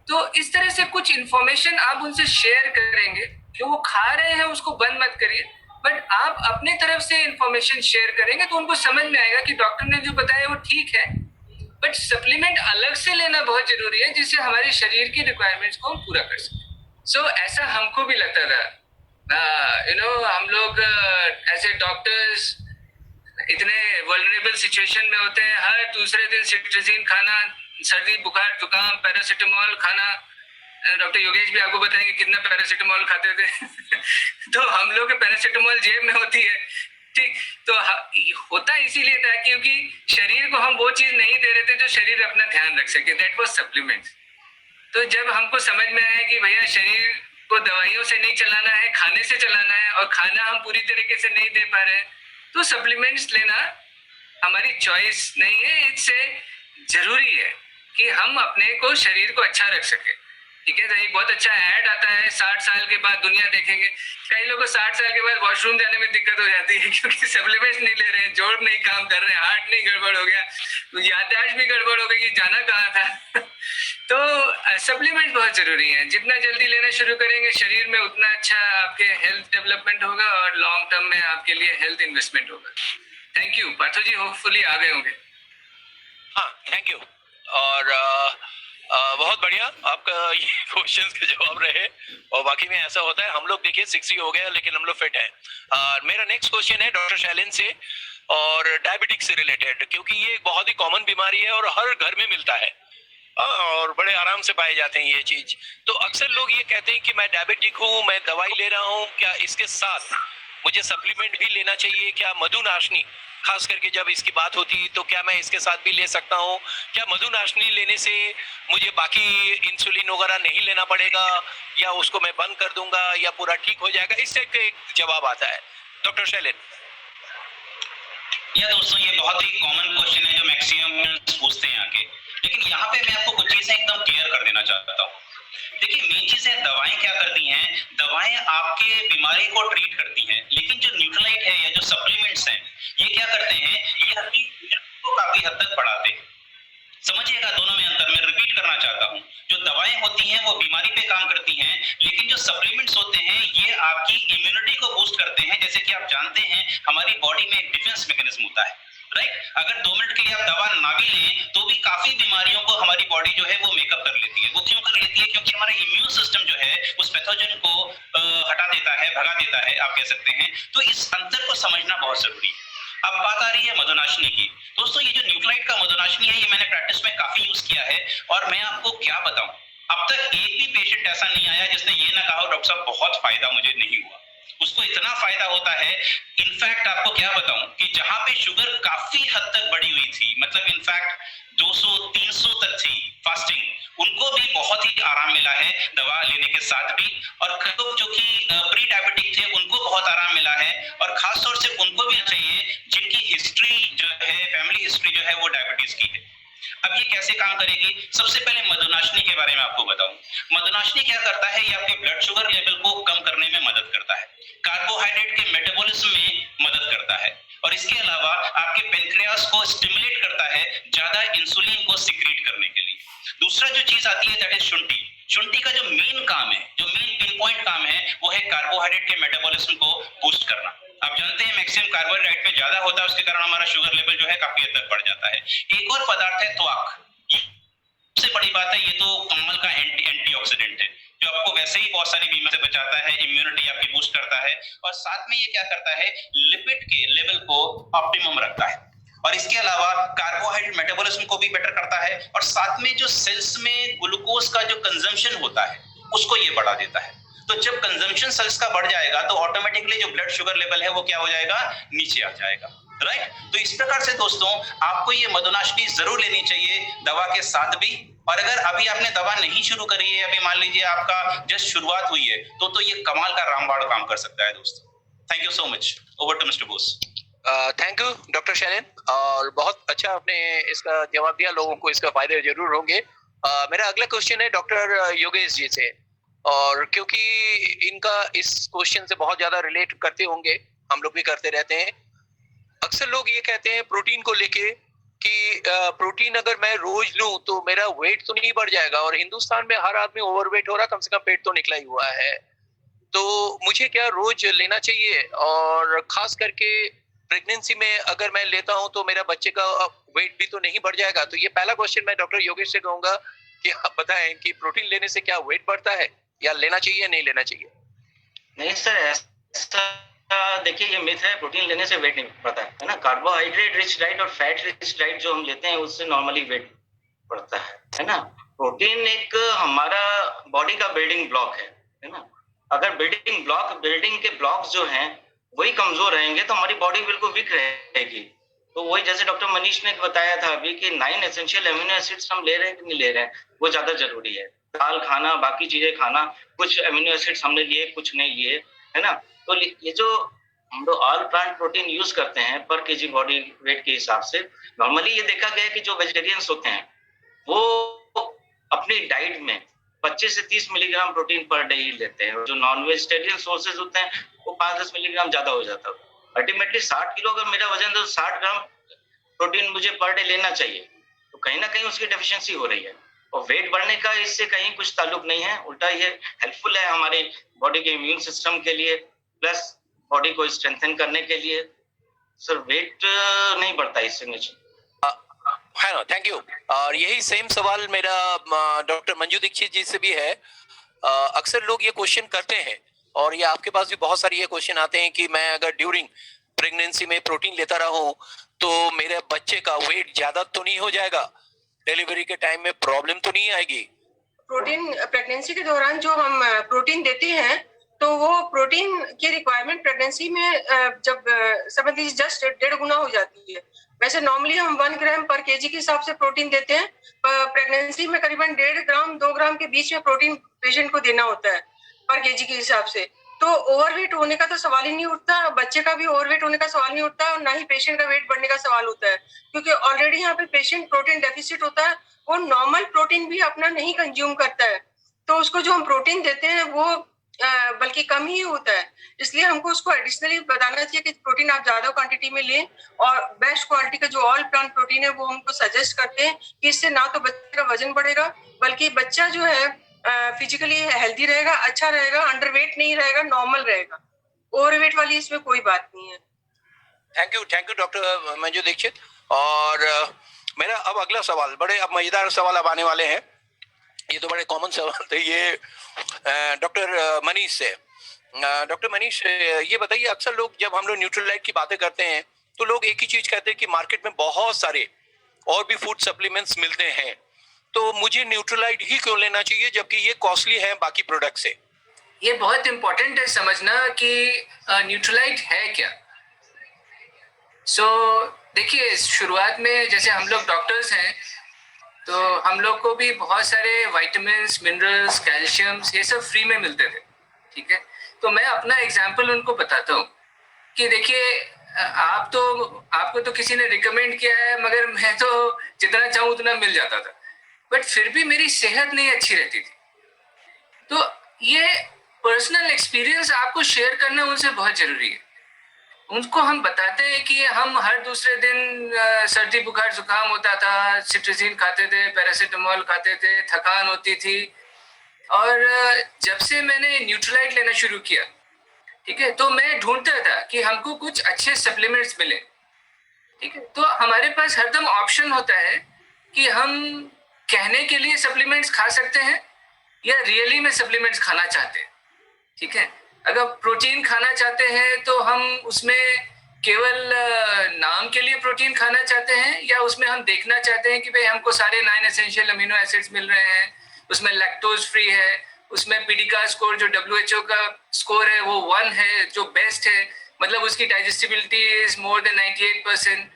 S2: तो इस तरह से कुछ इंफॉर्मेशन आप उनसे शेयर करेंगे, जो वो खा रहे हैं उसको बंद मत करिए, बट आप अपने तरफ से इंफॉर्मेशन शेयर करेंगे तो उनको समझ में आएगा कि डॉक्टर ने जो बताया वो ठीक है, बट सप्लीमेंट अलग से लेना बहुत जरूरी है जिससे हमारे शरीर की रिक्वायरमेंट्स को हम पूरा कर सकें। सो ऐसा हमको भी लगता था, हम लोग एज ए डॉक्टर्स इतने वल्नरेबल सिचुएशन में होते हैं, हर दूसरे दिन सिट्राजिन खाना, सर्दी बुखार जुकाम पैरासिटामोल खाना। डॉक्टर योगेश भी आपको बताएंगे कितना पैरासिटामोल खाते थे तो हम लोग के पैरासिटामोल जेब में होती है, ठीक, तो होता इसीलिए था क्योंकि शरीर को हम वो चीज नहीं दे रहे थे जो शरीर अपना ध्यान रख सके, दैट वाज सप्लीमेंट। तो जब हमको समझ में आया कि भैया शरीर को दवाइयों से नहीं चलाना है, खाने से चलाना है, और खाना हम पूरी तरीके से नहीं दे पा रहे हैं, तो सप्लीमेंट्स लेना हमारी चॉइस नहीं है, इससे जरूरी है कि हम अपने को शरीर को अच्छा रख सके। ठीक है, तो एक बहुत अच्छा ऐड आता है, 60 साल के बाद दुनिया देखेंगे। कई लोगों को 60 साल के बाद वॉशरूम जाने में दिक्कत हो जाती है क्योंकि सप्लीमेंट्स नहीं ले रहे हैं, जोड़ नहीं काम कर रहे हैं, हार्ट नहीं गड़बड़ हो गया, तो याददाश्त भी गड़बड़ हो गई कि जाना कहाँ था तो सप्लीमेंट बहुत जरूरी है, जितना जल्दी लेना शुरू करेंगे शरीर में उतना अच्छा आपके हेल्थ डेवलपमेंट होगा और लॉन्ग टर्म में आपके लिए हेल्थ इन्वेस्टमेंट होगा। Thank you Partho ji, hopefully आ गए होंगे।
S1: हाँ, थैंक यू। और बहुत बढ़िया आपका ये क्वेश्चंस के जवाब रहे, और बाकी में ऐसा होता है, हम लोग देखिए 60 हो गया लेकिन हम लोग फिट हैं। मेरा नेक्स्ट क्वेश्चन है डॉक्टर शैलेंद्र से, और डायबिटिक्स से रिलेटेड, क्योंकि ये एक बहुत ही कॉमन बीमारी है और हर घर में मिलता है और बड़े आराम से पाए जाते हैं ये चीज। तो अक्सर लोग ये कहते हैं कि मैं डायबिटिक हूँ, मैं दवाई ले रहा हूँ, क्या इसके साथ मुझे सप्लीमेंट भी लेना चाहिए? क्या मधुनाशनी, खास करके जब इसकी बात होती है, तो क्या मैं इसके साथ भी ले सकता हूँ? क्या मधुनाशनी लेने से मुझे बाकी इंसुलिन वगैरह नहीं लेना पड़ेगा, या उसको मैं बंद कर दूंगा, या पूरा ठीक हो जाएगा? इस टाइप का एक जवाब आता है। डॉक्टर शैलेंद्र।
S4: या दोस्तों, ये बहुत ही कॉमन क्वेश्चन है जो मैक्सिमम पूछते हैं आके, लेकिन यहाँ पे मैं आपको कुछ चीजें एकदम क्लियर कर देना चाहता हूँ। देखिए, मेन चीज है, दवाएं क्या करती हैं, दवाएं आपके बीमारी को ट्रीट करती हैं, लेकिन जो न्यूट्रलाइट है या जो सप्लीमेंट्स हैं, ये क्या करते हैं, ये आपकी को काफी हद तक बढ़ाते हैं। समझिएगा दोनों में अंतर, मैं रिपीट करना चाहता हूँ। जो दवाएं होती हैं वो बीमारी पे काम करती हैं, लेकिन जो सप्लीमेंट्स होते हैं ये आपकी इम्यूनिटी को बूस्ट करते हैं। जैसे कि आप जानते हैं हमारी बॉडी में एक डिफेंस मैकेनिज्म होता है, राइट। अगर 2 मिनट के लिए आप दवा ना भी लें तो भी काफी बीमारियों को हमारी बॉडी जो है वो मेकअप कर लेती है। वो क्यों कर लेती है? क्योंकि हमारा इम्यून सिस्टम जो है उस पैथोजन को हटा देता है, भगा देता है, आप कह सकते हैं। तो इस अंतर को समझना बहुत जरूरी है। अब बात आ रही है मधुनाशनी की। दोस्तों, ये जो न्यूक्लाइड का मधुनाशनी है, ये मैंने प्रैक्टिस में काफी यूज किया है, और मैं आपको क्या बताऊं, अब तक एक भी पेशेंट ऐसा नहीं आया जिसने ये ना कहा डॉक्टर साहब बहुत फायदा मुझे नहीं हुआ। उसको इतना फायदा होता है। इनफैक्ट आपको क्या बताऊं कि जहां पे शुगर काफी हद तक बढ़ी हुई थी, मतलब इनफैक्ट 200-300 तक थी फास्टिंग, उनको भी बहुत ही आराम मिला है दवा लेने के साथ भी। और लोग जो कि प्री डायबिटिक थे उनको बहुत आराम मिला है, और खास तौर से उनको भी चाहिए जिनकी हिस्ट्री जो है, फैमिली हिस्ट्री जो है वो डायबिटीज की है। अब ये कैसे काम करेगी? सबसे पहले मधुनाशनी के बारे में आपको बताऊं। मधुनाशनी क्या करता है, ये आपके ब्लड शुगर लेवल को कम करने में मदद करता है, कार्बोहाइड्रेट के मेटाबॉलिज्म में मदद करता है, और इसके अलावा आपके पेनक्रियास को स्टिमुलेट करता है ज्यादा इंसुलिन को सिक्रीट करने के लिए। दूसरा जो चीज आती है दैट इज शुंठी। शुंठी का जो मेन काम है, जो मेन पिन पॉइंट काम है, वो है कार्बोहाइड्रेट के मेटाबॉलिज्म को बूस्ट करना। आप जानते हैं मैक्सिमम कार्बोहाइड्रेट में ज्यादा होता है, उसके कारण हमारा शुगर लेवल जो है काफी हद तक बढ़ जाता है। एक और पदार्थ है त्वाक। सबसे बड़ी बात है, ये तो कमाल का एंटीऑक्सीडेंट है जो आपको वैसे ही बहुत सारी बीमारी से बचाता है, इम्यूनिटी आपकी बूस्ट करता है, और साथ में ये क्या करता है, लिपिड के लेवल को ऑप्टिमम रखता है, और इसके अलावा कार्बोहाइड्रेट मेटाबॉलिज्म को भी बेटर करता है, और साथ में जो सेल्स में ग्लूकोज का जो कंजम्पशन होता है उसको ये बढ़ा देता है। तो जब कंजम्पशन सेल्स का बढ़ जाएगा तो ऑटोमेटिकली जो ब्लड शुगर लेवल है वो क्या हो जाएगा, नीचे आ जाएगा, राइट। तो इस प्रकार से दोस्तों आपको ये मधुनाशनी जरूर लेनी चाहिए दवा के साथ भी, और अगर अभी आपने दवा नहीं शुरू करी है, अभी मान लीजिए आपका जस्ट शुरुआत हुई है, तो ये कमाल का रामबाण काम कर सकता है दोस्तों। Thank you so much. Over to mister Bose.
S1: Thank you doctor Shailen, और बहुत अच्छा आपने इसका जवाब दिया, लोगों को इसका फायदे जरूर होंगे। मेरा अगला क्वेश्चन है डॉक्टर योगेश जी से, और क्योंकि इनका इस क्वेश्चन से बहुत ज्यादा रिलेट करते होंगे, हम लोग भी करते रहते हैं। अक्सर लोग ये कहते हैं प्रोटीन को लेके कि प्रोटीन अगर मैं रोज लूं तो मेरा वेट तो नहीं बढ़ जाएगा, और हिंदुस्तान में हर आदमी ओवरवेट हो रहा, कम से कम पेट तो निकला ही हुआ है। तो मुझे क्या रोज लेना चाहिए, और खास करके प्रेगनेंसी में अगर मैं लेता हूं तो मेरा बच्चे का वेट भी तो नहीं बढ़ जाएगा? तो ये पहला क्वेश्चन मैं डॉक्टर योगेश से कहूंगा कि आप बताएं कि प्रोटीन लेने से क्या वेट बढ़ता है, या लेना चाहिए या नहीं लेना चाहिए?
S3: नहीं सर, ऐसा देखिए ये मिथ है, प्रोटीन लेने से वेट नहीं बढ़ता है ना। कार्बोहाइड्रेट रिच डाइट और फैट रिच डाइट जो हम लेते हैं उससे नॉर्मली वेट बढ़ता है ना। प्रोटीन एक हमारा बॉडी का बिल्डिंग ब्लॉक है ना। अगर बिल्डिंग के ब्लॉक्स जो हैं वही कमजोर रहेंगे तो हमारी बॉडी बिल्कुल वीक रहेगी। तो वही जैसे डॉक्टर मनीष ने बताया था अभी कि 9 एसेंशियल एमिनो एसिड्स हम ले रहे हैं कि नहीं ले रहे हैं, वो ज्यादा जरूरी है। दाल खाना, बाकी चीजें खाना, कुछ एमिनो एसिड्स हमने लिए, कुछ नहीं लिए, है ना। तो ये जो हम लोग ऑल प्लांट प्रोटीन यूज करते हैं पर केजी बॉडी वेट के हिसाब से, नॉर्मली ये देखा गया है कि जो वेजिटेरियंस होते हैं वो अपनी डाइट में 25 से 30 मिलीग्राम प्रोटीन पर डे ही लेते हैं। जो नॉन वेजिटेरियन सोर्सेज होते हैं वो 5-10 मिलीग्राम ज्यादा हो जाता है। अल्टीमेटली 60 किलो अगर मेरा वजन तो 60 ग्राम प्रोटीन मुझे पर डे लेना चाहिए। तो कहीं ना कहीं उसकी डेफिशिएंसी हो रही है, और वेट बढ़ने का इससे कहीं कुछ ताल्लुक नहीं है। उल्टा ये हेल्पफुल है हमारे बॉडी के इम्यून सिस्टम के लिए, प्लस बॉडी को स्ट्रेंथन करने के लिए। सर वेट नहीं बढ़ता इससे मुझे।
S1: है ना, थैंक यू। और यही सेम सवाल मेरा डॉक्टर मंजू दीक्षित जी से भी है। अक्सर लोग ये क्वेश्चन करते हैं, और ये आपके पास भी बहुत सारे ये क्वेश्चन आते हैं कि मैं अगर ड्यूरिंग प्रेगनेंसी में प्रोटीन लेता रहूं तो मेरे बच्चे का वेट ज्यादा तो नहीं हो जाएगा, डिलीवरी के टाइम में प्रॉब्लम तो नहीं आएगी?
S5: प्रोटीन प्रेगनेंसी के दौरान जो हम प्रोटीन देते हैं तो वो प्रोटीन की रिक्वायरमेंट प्रेगनेंसी में जब समझ लीजिए जस्ट 1.5 गुना हो जाती है। वैसे नॉर्मली हम 1 ग्राम पर केजी के हिसाब से प्रोटीन देते हैं, पर प्रेगनेंसी में करीबन 1.5 ग्राम 2 ग्राम के बीच में प्रोटीन पेशेंट को देना होता है पर केजी के हिसाब से। तो ओवरवेट होने का तो सवाल ही नहीं उठता, बच्चे का भी ओवरवेट होने का सवाल नहीं उठता, और ना ही पेशेंट का वेट बढ़ने का सवाल होता है, क्योंकि ऑलरेडी यहाँ पे पेशेंट प्रोटीन डेफिसिट होता है, वो नॉर्मल प्रोटीन भी अपना नहीं कंज्यूम करता है, तो उसको जो हम प्रोटीन देते हैं वो बल्कि कम ही होता है। इसलिए हमको उसको एडिशनली बताना चाहिए कि प्रोटीन आप ज्यादा क्वांटिटी में लें, और बेस्ट क्वालिटी का जो ऑल प्लांट प्रोटीन है वो हमको सजेस्ट करते हैं कि इससे ना तो बच्चे का वजन बढ़ेगा, बल्कि बच्चा जो है फिजिकली हेल्दी रहेगा, अच्छा रहेगा, अंडरवेट नहीं रहेगा, नॉर्मल रहेगा। ओवरवेट वाली इसमें कोई बात नहीं है।
S1: Thank you doctor Manju Dikshit. और मेरा अब अगला सवाल, बड़े अब मजेदार सवाल अब आने वाले हैं। ये तो बड़े कॉमन सवाल थे, ये डॉक्टर मनीष से। डॉक्टर मनीष, ये बताइए, अक्सर लोग जब हम लोग न्यूट्रलाइट की बातें करते हैं तो लोग एक ही चीज कहते हैं कि मार्केट में बहुत सारे और भी फूड सप्लीमेंट्स मिलते हैं, तो मुझे न्यूट्रलाइट ही क्यों लेना चाहिए जबकि ये कॉस्टली है बाकी प्रोडक्ट से?
S2: ये बहुत इंपॉर्टेंट है समझना कि न्यूट्रलाइट है क्या। देखिए, शुरुआत में जैसे हम लोग डॉक्टर्स हैं तो हम लोग को भी बहुत सारे विटामिन्स, मिनरल्स, कैल्शियम्स ये सब फ्री में मिलते थे, ठीक है। तो मैं अपना एग्जांपल उनको बताता हूँ कि देखिए, आपको तो किसी ने रिकमेंड किया है, मगर मैं तो जितना चाहूँ उतना मिल जाता था, बट फिर भी मेरी सेहत नहीं अच्छी रहती थी। तो ये पर्सनल एक्सपीरियंस आपको शेयर करना उनसे बहुत जरूरी है। उनको हम बताते हैं कि हम हर दूसरे दिन सर्दी बुखार जुकाम होता था, सिट्रिजिन खाते थे, पैरासीटामोल खाते थे, थकान होती थी, और जब से मैंने न्यूट्रलाइट लेना शुरू किया, ठीक है, तो मैं ढूंढता था कि हमको कुछ अच्छे सप्लीमेंट्स मिले, ठीक है। तो हमारे पास हरदम ऑप्शन होता है कि हम कहने के लिए सप्लीमेंट्स खा सकते हैं या रियली में सप्लीमेंट्स खाना चाहते हैं, ठीक है। अगर प्रोटीन खाना चाहते हैं तो हम उसमें केवल नाम के लिए प्रोटीन खाना चाहते हैं, या उसमें हम देखना चाहते हैं कि भाई हमको सारे 9 एसेंशियल अमीनो एसिड्स मिल रहे हैं, उसमें लैक्टोज फ्री है, उसमें पीडीका स्कोर जो WHO का स्कोर है वो 1 है, जो बेस्ट है, मतलब उसकी डाइजेस्टिबिलिटी इज मोर देन 98%,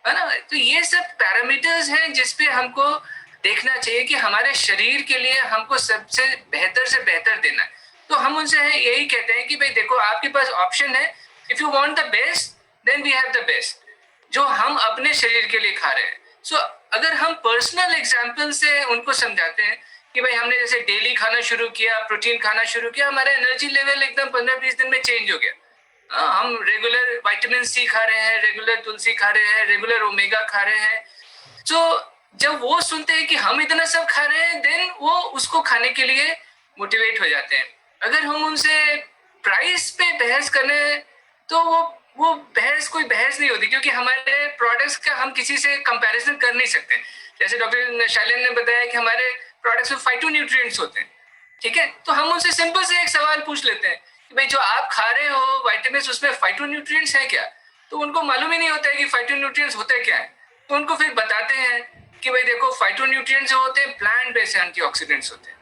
S2: है ना। तो ये सब पैरामीटर्स हैं जिसपे हमको देखना चाहिए कि हमारे शरीर के लिए हमको सबसे बेहतर से बेहतर देना है। तो हम उनसे यही कहते हैं कि भाई देखो, आपके पास ऑप्शन है, if you want the best then we have the best, जो हम अपने शरीर के लिए खा रहे हैं। सो अगर हम पर्सनल एग्जाम्पल से उनको समझाते हैं कि भाई हमने जैसे डेली खाना शुरू किया, प्रोटीन खाना शुरू किया, हमारा एनर्जी लेवल एकदम 15-20 दिन में चेंज हो गया। हम रेगुलर विटामिन सी खा रहे हैं, रेगुलर तुलसी खा रहे हैं, रेगुलर ओमेगा खा रहे हैं। तो जब वो सुनते हैं कि हम इतना सब खा रहे हैं, देन वो उसको खाने के लिए मोटिवेट हो जाते हैं। अगर हम उनसे प्राइस पे बहस करें तो वो बहस कोई बहस नहीं होती, क्योंकि हमारे प्रोडक्ट्स का हम किसी से कंपैरिजन कर नहीं सकते। जैसे डॉक्टर शैलेंद्र ने बताया कि हमारे प्रोडक्ट्स में फाइटोन्यूट्रिएंट्स होते हैं, ठीक है, तो हम उनसे सिंपल से एक सवाल पूछ लेते हैं कि भाई जो आप खा रहे हो विटामिन, उसमें फाइटोन्यूट्रिएंट्स है क्या? तो उनको मालूम ही नहीं होता है कि फाइटोन्यूट्रिएंट्स होते क्या है। तो उनको फिर बताते हैं कि भाई देखो, फाइटोन्यूट्रिएंट्स जो होते हैं प्लांट बेस्ड एंटीऑक्सीडेंट्स होते हैं।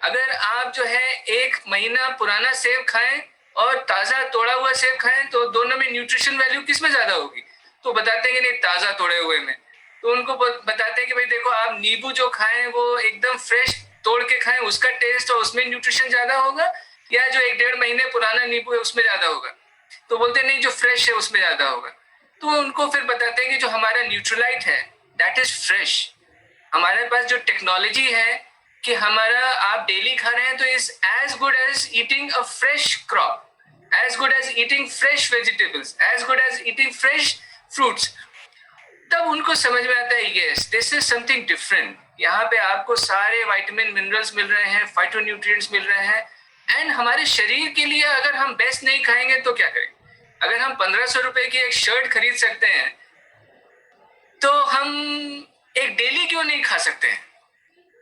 S2: अगर आप जो है 1 महीना पुराना सेब खाएं और ताजा तोड़ा हुआ सेब खाएं तो दोनों में न्यूट्रिशन वैल्यू किस में ज्यादा होगी? तो बताते हैं कि नहीं, ताजा तोड़े हुए में। तो उनको बताते हैं कि भाई देखो, आप नींबू जो खाएं वो एकदम फ्रेश तोड़ के खाएं, उसका टेस्ट और उसमें न्यूट्रिशन ज्यादा होगा, या जो 1-1.5 महीने पुराना नींबू है उसमें ज्यादा होगा? तो बोलते नहीं, जो फ्रेश है उसमें ज्यादा होगा। तो उनको फिर बताते हैं कि जो हमारा न्यूट्रलाइट है दैट इज फ्रेश। हमारे पास जो टेक्नोलॉजी है कि हमारा आप डेली खा रहे हैं तो is as good as eating a fresh crop, as good as eating fresh vegetables, as good as eating fresh fruits. तब उनको समझ में आता है yes, this is something different. यहाँ पे आपको सारे विटामिन मिनरल्स मिल रहे हैं, फाइटोन्यूट्रिएंट्स मिल रहे हैं, एंड हमारे शरीर के लिए अगर हम बेस्ट नहीं खाएंगे तो क्या करें? अगर हम 1500 रुपए की एक शर्ट खरीद सकते हैं तो हम एक डेली क्यों नहीं खा सकते हैं?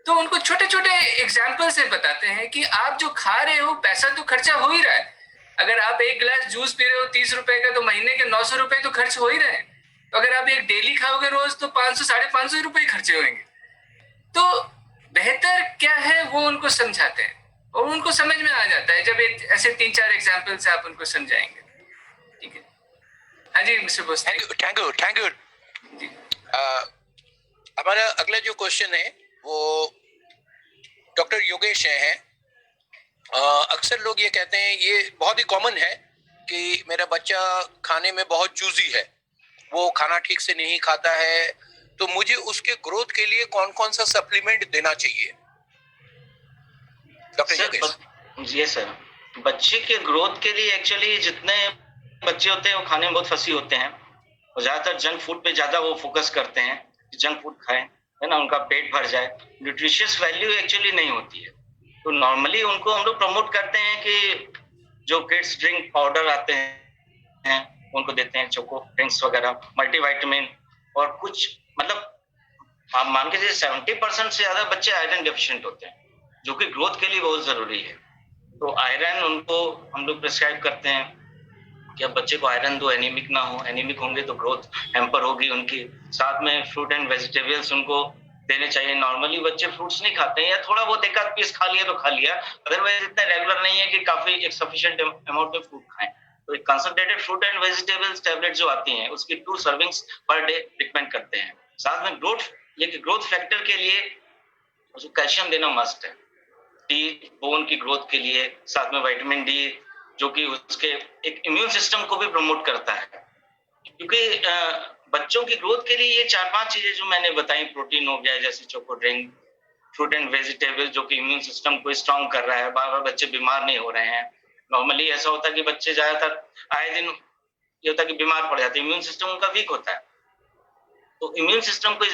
S2: तो उनको छोटे छोटे एग्जाम्पल से बताते हैं कि आप जो खा रहे हो, पैसा तो खर्चा हो ही रहा है। अगर आप 1 गिलास जूस पी रहे हो 30 रुपए का, तो महीने के 900 रुपए तो खर्च हो ही रहे हैं। तो अगर आप एक डेली खाओगे रोज तो 500-550 रुपए खर्चे होंगे। तो बेहतर क्या है वो उनको समझाते हैं, और उनको समझ में आ जाता है जब ऐसे 3-4 एग्जाम्पल से आप उनको समझाएंगे। ठीक है, हाँ जी मिस्टर बोस।
S1: थैंक यू
S2: जी।
S1: हमारा अगला जो क्वेश्चन है वो डॉक्टर योगेश हैं। अक्सर लोग ये कहते हैं, ये बहुत ही कॉमन है कि मेरा बच्चा खाने में बहुत चूजी है, वो खाना ठीक से नहीं खाता है, तो मुझे उसके ग्रोथ के लिए कौन कौन सा सप्लीमेंट देना चाहिए? डॉक्टर योगेश
S3: जी सर, बच्चे के ग्रोथ के लिए एक्चुअली जितने बच्चे होते हैं वो खाने में बहुत फंसी होते हैं, और ज्यादातर जंक फूड पे ज्यादा वो फोकस करते हैं, जंक फूड खाएं, है ना, उनका पेट भर जाए। न्यूट्रिशियस वैल्यू एक्चुअली नहीं होती है। तो नॉर्मली उनको हम लोग प्रमोट करते हैं कि जो किड्स ड्रिंक पाउडर आते हैं उनको देते हैं, चोको ड्रिंक्स वगैरह, मल्टीविटामिन, और कुछ मतलब आप मान के चलिए 70% से ज्यादा बच्चे आयरन डेफिशिएंट होते हैं, जो कि ग्रोथ के लिए बहुत जरूरी है। तो आयरन उनको हम लोग प्रिस्क्राइब करते हैं कि अब बच्चे को आयरन दो, एनीमिक ना हो, एनीमिक होंगे तो ग्रोथ हैम्पर होगी उनकी। साथ में फ्रूट एंड वेजिटेबल्स उनको देने चाहिए। नॉर्मली बच्चे फ्रूट्स नहीं खाते हैं, या थोड़ा बहुत एक आध पीस खा लिया तो खा लिया, अदरवाइज इतना रेगुलर नहीं है कि काफी एक सफिशिएंट अमाउंट में फ्रूट खाएं। तो एक concentrated fruit and vegetables tablet जो आती हैं उसकी 2 सर्विंग्स पर डे रिकमेंड करते हैं। साथ में ग्रोथ फैक्टर के लिए उसको कैल्शियम देना मस्ट है, डी बोन की ग्रोथ के लिए, साथ में विटामिन डी जो कि उसके एक इम्यून सिस्टम को भी प्रमोट करता है। क्योंकि बच्चों की ग्रोथ के लिए ये 4-5 चीजें जो मैंने बताई, प्रोटीन हो गया जैसे choco drink, fruit and vegetable जो कि इम्यून सिस्टम को स्ट्रांग कर रहा है, बार बार बच्चे बीमार नहीं हो रहे हैं। नॉर्मली ऐसा होता है कि बच्चे ज्यादातर आए दिन ये होता है कि बीमार पड़ जाते हैं, इम्यून सिस्टम उनका वीक होता है। तो इम्यून सिस्टम को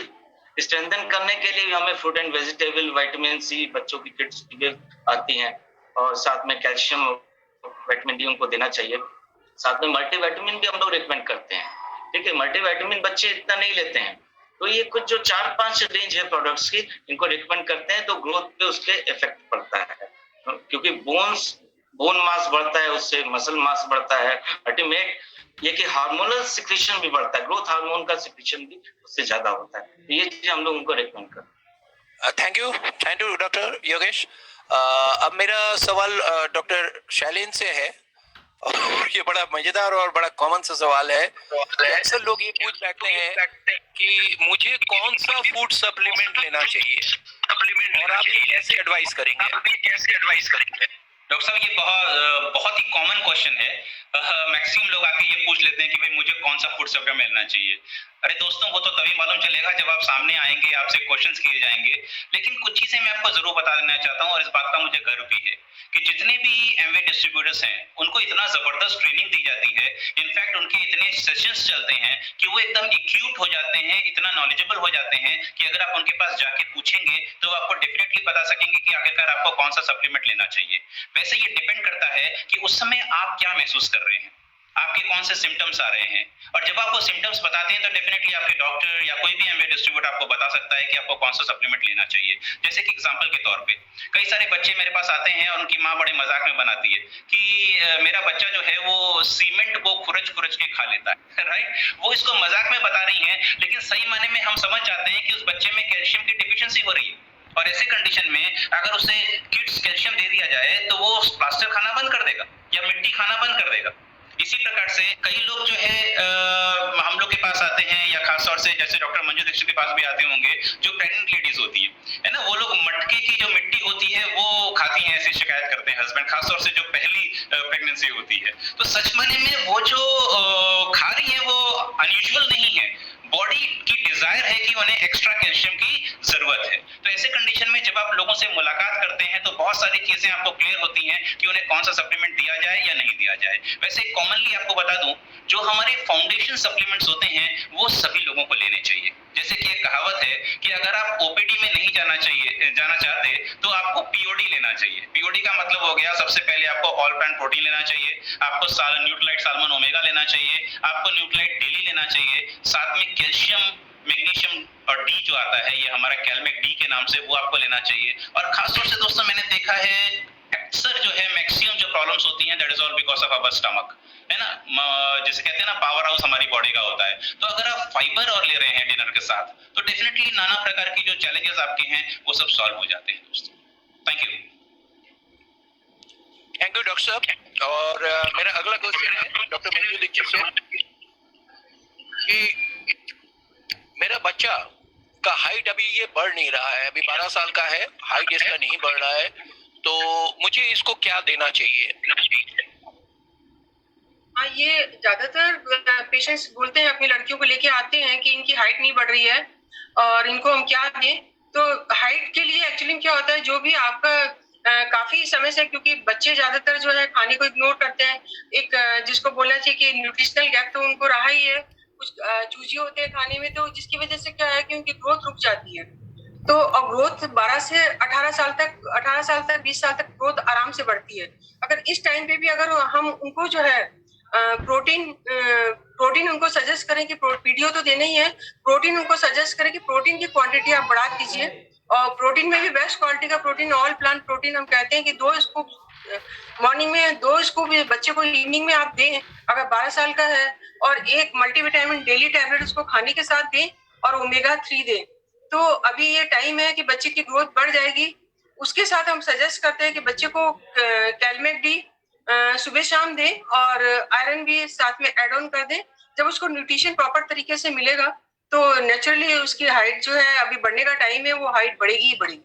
S3: स्ट्रेंथन करने के लिए हमें fruit and vegetable, vitamin C बच्चों की किट्स भी आती हैं, और साथ में कैल्शियम और विटामिन डी उनको देना चाहिए। साथ में मल्टीविटामिन भी हम लोग रिकमेंड करते हैं। ठीक है, मल्टीविटामिन बच्चे इतना नहीं लेते हैं, तो ये कुछ जो 4-5 रेंज है प्रोडक्ट्स की, इनको रिकमेंड करते हैं, तो ग्रोथ पे उसके इफेक्ट पड़ता है, क्योंकि बोन मास बढ़ता है, उससे मसल मास बढ़ता है। अल्टीमेट ये कि हार्मोनल सिक्रीशन भी बढ़ता है, ग्रोथ हार्मोन का सिक्रीशन भी उससे ज्यादा होता है। तो ये चीज हम लोग उनको रिकमेंड करते हैं।
S1: Thank you doctor Yogesh. अब मेरा सवाल डॉक्टर शैलेंद्र से है। और ये बड़ा मजेदार और बड़ा कॉमन सा सवाल है। अक्सर लोग ये पूछ बैठते हैं कि मुझे कौन सा फूड सप्लीमेंट लेना चाहिए, और आप ये कैसे एडवाइस करेंगे?
S4: डॉक्टर साहब, ये बहुत ही कॉमन क्वेश्चन है। मैक्सिमम लोग आके ये पूछ लेते हैं कि भाई मुझे कौन सा फूड सप्लीमेंट लेना चाहिए। अरे दोस्तों, वो तो तभी मालूम चलेगा जब आप सामने आएंगे, आपसे क्वेश्चंस किए जाएंगे। लेकिन कुछ चीजें मैं आपको जरूर बता देना चाहता हूँ, और इस बात का मुझे गर्व भी है कि जितने भी एमवे डिस्ट्रीब्यूटर्स हैं उनको इतना जबरदस्त ट्रेनिंग दी जाती है। इनफैक्ट उनके इतने सेशंस चलते हैं कि वो एकदम इक्विप्ड हो जाते हैं, इतना नॉलेजेबल हो जाते हैं कि अगर आप उनके पास जाके पूछेंगे तो वो आपको डेफिनेटली बता सकेंगे कि आखिरकार आपको कौन सा सप्लीमेंट लेना चाहिए। वैसे ये डिपेंड करता है कि उस समय आप क्या महसूस कर रहे हैं, आपके कौन से सिम्टम्स आ रहे हैं। और जब आप वो सिम्टम्स बताते हैं तो डेफिनेटली आपके डॉक्टर या कोई भी एमवे डिस्ट्रीब्यूटर आपको बता सकता है कि आपको कौन सा सप्लीमेंट लेना चाहिए। जैसे कि एग्जांपल के तौर पे कई सारे बच्चे मेरे पास आते हैं और उनकी माँ बड़े मजाक में बनाती है कि मेरा बच्चा जो है वो सीमेंट को खुरच खुरच के खा लेता है, राइट। वो इसको मजाक में बता रही है, लेकिन सही माने में हम समझ जाते हैं कि उस बच्चे में कैल्शियम की डिफिशियंसी हो रही है। और ऐसे कंडीशन में अगर उसे किड्स कैल्शियम दे दिया जाए तो वो प्लास्टर खाना बंद कर देगा या मिट्टी खाना बंद कर देगा। इसी प्रकार से कई लोग जो है हम लोग के पास आते हैं, या खासतौर से जैसे डॉक्टर मंजू दीक्षित के पास भी आते होंगे, जो प्रेग्नेंट लेडीज होती है ना, वो लोग मटके की जो मिट्टी होती है वो खाती हैं, ऐसी शिकायत करते हैं हस्बैंड, खासतौर से जो पहली प्रेगनेंसी होती है। तो सच माने में वो जो खा रही है वो अनयूजुअल नहीं है, बॉडी की डिजायर है कि उन्हें एक्स्ट्रा कैल्शियम की जरूरत है। तो ऐसे कंडीशन में जब आप लोगों से मुलाकात करते हैं तो बहुत सारी चीजें आपको क्लियर होती हैं कि उन्हें कौन सा सप्लीमेंट दिया जाए या नहीं दिया जाए। वैसे कॉमनली आपको बता दूं, जो हमारे फाउंडेशन सप्लीमेंट्स होते हैं वो सभी लोगों को लेने चाहिए। जैसे कि एक कहावत है कि अगर आप ओपीडी में नहीं जाना चाहते तो आपको पीओडी लेना चाहिए। पीओडी का मतलब हो गया, सबसे पहले आपको ऑल प्लांट प्रोटीन लेना चाहिए, आपको न्यूट्रीलाइट साल्मन ओमेगा लेना चाहिए, आपको न्यूट्रीलाइट डेली लेना चाहिए, साथ में कैल्शियम, मैग्नीशियम और डी जो आता है, ये हमारा कैलमेक डी के नाम से, वो आपको लेना चाहिए। और खासतौर से दोस्तों मैंने देखा है अक्सर जो है मैक्सिमम जो प्रॉब्लम्स होती हैं that is all because of our stomach, है ना। जैसे कहते हैं ना, पावर हाउस हमारी बॉडी का होता है। तो अगर आप फाइबर और ले रहे हैं डिनर के साथ तो डेफिनेटली नाना प्रकार की जो चैलेंजेस आपके हैं वो सब सॉल्व हो जाते हैं दोस्तों। थैंक यू
S1: डॉक्टर साहब। और मेरा अगला क्वेश्चन है डॉक्टर मंजू दीक्षित से कि मेरा बच्चा का हाइट अभी ये बढ़ नहीं रहा है, अभी 12 साल का है, हाइट इसका नहीं बढ़ रहा है, तो मुझे इसको क्या देना चाहिए?
S5: हाँ, ये ज्यादातर पेशेंट्स बोलते हैं, अपनी लड़कियों को लेके आते हैं कि इनकी हाइट नहीं बढ़ रही है और इनको हम क्या दें। तो हाइट के लिए एक्चुअली क्या होता है, जो भी आपका काफी समय से, क्योंकि बच्चे ज्यादातर जो है खाने को इग्नोर करते हैं, एक जिसको बोलना चाहिए कि न्यूट्रिशनल गैप तो उनको रहा ही है, कुछ चूजे होते हैं खाने में, तो जिसकी वजह से क्या है कि उनकी ग्रोथ रुक जाती है। तो ग्रोथ 12 से 18 साल तक 20 साल तक ग्रोथ आराम से बढ़ती है। अगर इस टाइम पे भी अगर हम उनको जो है प्रोटीन उनको सजेस्ट करें कि वीडियो तो देना ही है, प्रोटीन उनको सजेस्ट करें कि प्रोटीन की क्वांटिटी आप बढ़ा दीजिए। और प्रोटीन में भी बेस्ट क्वालिटी का प्रोटीन ऑल प्लांट प्रोटीन हम कहते हैं कि 2 स्कूप मॉर्निंग में, 2 स्कूप बच्चे को इवनिंग में आप दें अगर 12 साल का है, और एक मल्टीविटामिन डेली टैबलेट उसको खाने के साथ दें और ओमेगा 3 दें। तो अभी ये टाइम है कि बच्चे की ग्रोथ बढ़ जाएगी। उसके साथ हम सजेस्ट करते हैं कि बच्चे को कैलमेक डी सुबह शाम दें और आयरन भी साथ में ऐड ऑन कर दें। जब उसको न्यूट्रिशन प्रॉपर तरीके से मिलेगा तो नेचुरली उसकी हाइट जो है, अभी बढ़ने का टाइम है, वो हाइट बढ़ेगी ही बढ़ेगी।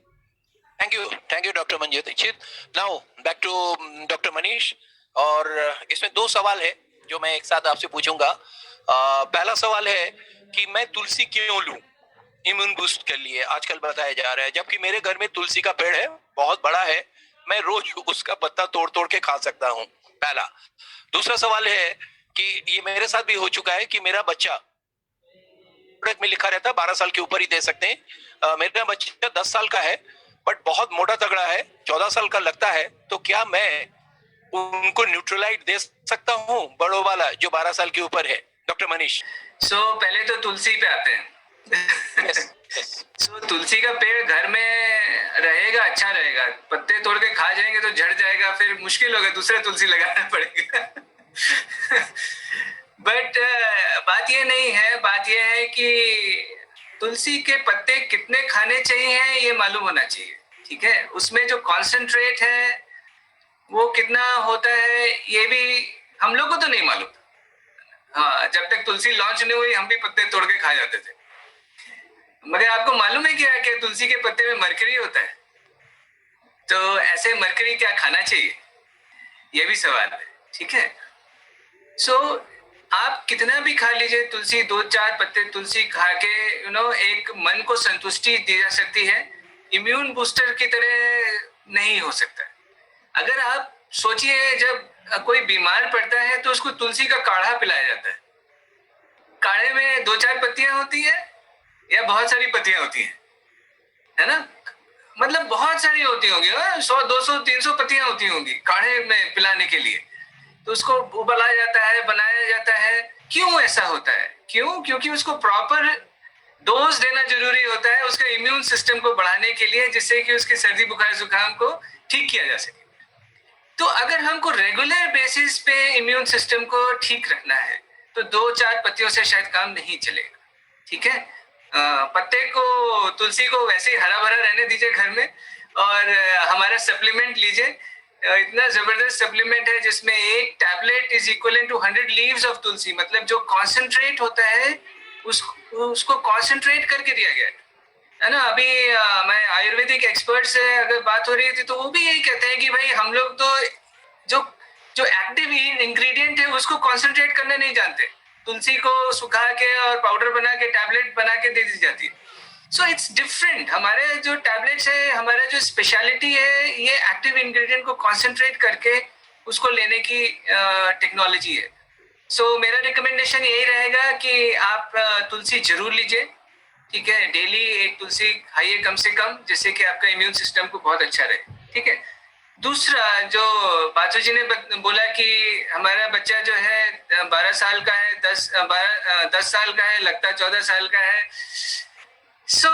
S1: Thank you doctor Manju Dikshit. Now back to doctor Manish. और इसमें 2 सवाल है जो मैं एक साथ आपसे पूछूंगा। पहला सवाल है कि मैं तुलसी क्यों लूं इम्यून बूस्ट के लिए, आजकल बताया जा रहा है, जबकि मेरे घर में तुलसी का पेड़ है, बहुत बड़ा है, मैं रोज उसका पत्ता तोड़ तोड़ के खा सकता हूँ, पहला। दूसरा सवाल है कि ये मेरे साथ भी हो चुका है कि मेरा बच्चा प्रोडक्ट में लिखा रहता है 12 साल के ऊपर ही दे सकते हैं, मेरा बच्चा 10 साल का है बट बहुत मोटा तगड़ा है, 14 साल का लगता है, तो क्या मैं उनको न्यूट्रलाइट दे सकता हूँ बड़ों वाला जो 12 साल के ऊपर है? डॉक्टर मनीष।
S2: पहले तो तुलसी पे आते हैं। तुलसी का पेड़ घर में रहेगा, अच्छा रहेगा, पत्ते तोड़ के खा जाएंगे तो झड़ जाएगा, फिर मुश्किल होगा, दूसरा तुलसी लगाना पड़ेगा। बट बात ये नहीं है, बात ये है कि तुलसी के पत्ते कितने खाने चाहिए ये मालूम होना चाहिए, ठीक है। उसमें जो कॉन्सेंट्रेट है वो कितना होता है ये भी हम लोग को तो नहीं मालूम। हाँ, जब तक तुलसी लॉन्च नहीं हुई हम भी पत्ते तोड़ के खा जाते थे। मगर आपको मालूम है क्या कि तुलसी के पत्ते में मरकरी होता है? तो ऐसे मरकरी क्या खाना चाहिए, ये भी सवाल है। ठीक है, सो आप कितना भी खा लीजिए तुलसी, 2-4 पत्ते तुलसी खा के एक मन को संतुष्टि दी जा सकती है, इम्यून बूस्टर की तरह नहीं हो सकता। अगर आप सोचिए, जब कोई बीमार पड़ता है तो उसको तुलसी का काढ़ा पिलाया जाता है। काढ़े में 2-4 पत्तियां होती है या बहुत सारी पत्तियां होती हैं, है ना? मतलब बहुत सारी होती होंगी, 100, 200, 300 पत्तियां होती होंगी काढ़े में पिलाने के लिए। तो उसको उबाला जाता है, बनाया जाता है। क्यों ऐसा होता है? क्यों? क्योंकि उसको प्रॉपर डोज देना जरूरी होता है उसके इम्यून सिस्टम को बढ़ाने के लिए, जिससे कि उसके सर्दी बुखार जुकाम को ठीक किया जा सके। तो अगर हमको रेगुलर बेसिस पे इम्यून सिस्टम को ठीक रखना है तो 2-4 पत्तियों से शायद काम नहीं चलेगा। ठीक है, पत्ते को, तुलसी को वैसे ही हरा भरा रहने दीजिए घर में, और हमारा सप्लीमेंट लीजिए। इतना जबरदस्त सप्लीमेंट है जिसमें एक tablet is equivalent to 100 leaves of tulsi. मतलब जो कॉन्सेंट्रेट होता है उसको कॉन्सेंट्रेट करके दिया गया है ना। अभी मैं आयुर्वेदिक एक्सपर्ट से अगर बात हो रही थी तो वो भी यही कहते हैं कि भाई हम लोग तो जो एक्टिव इंग्रेडिएंट है उसको कॉन्सेंट्रेट करना नहीं जानते। तुलसी को सुखा के और पाउडर बना के टैबलेट बना के दे दी जाती है। So it's different. हमारे जो टैबलेट्स है, हमारा जो स्पेशलिटी है, ये एक्टिव इंग्रेडिएंट को कॉन्सेंट्रेट करके उसको लेने की टेक्नोलॉजी है। सो मेरा रिकमेंडेशन यही रहेगा कि आप तुलसी जरूर लीजिए। ठीक है, डेली एक तुलसी खाइए कम से कम, जिससे कि आपका इम्यून सिस्टम को बहुत अच्छा रहे। ठीक है, दूसरा जो बाचू जी ने बोला कि हमारा बच्चा जो है 12 साल का है, 10 साल का है, लगता 14 साल का है। सो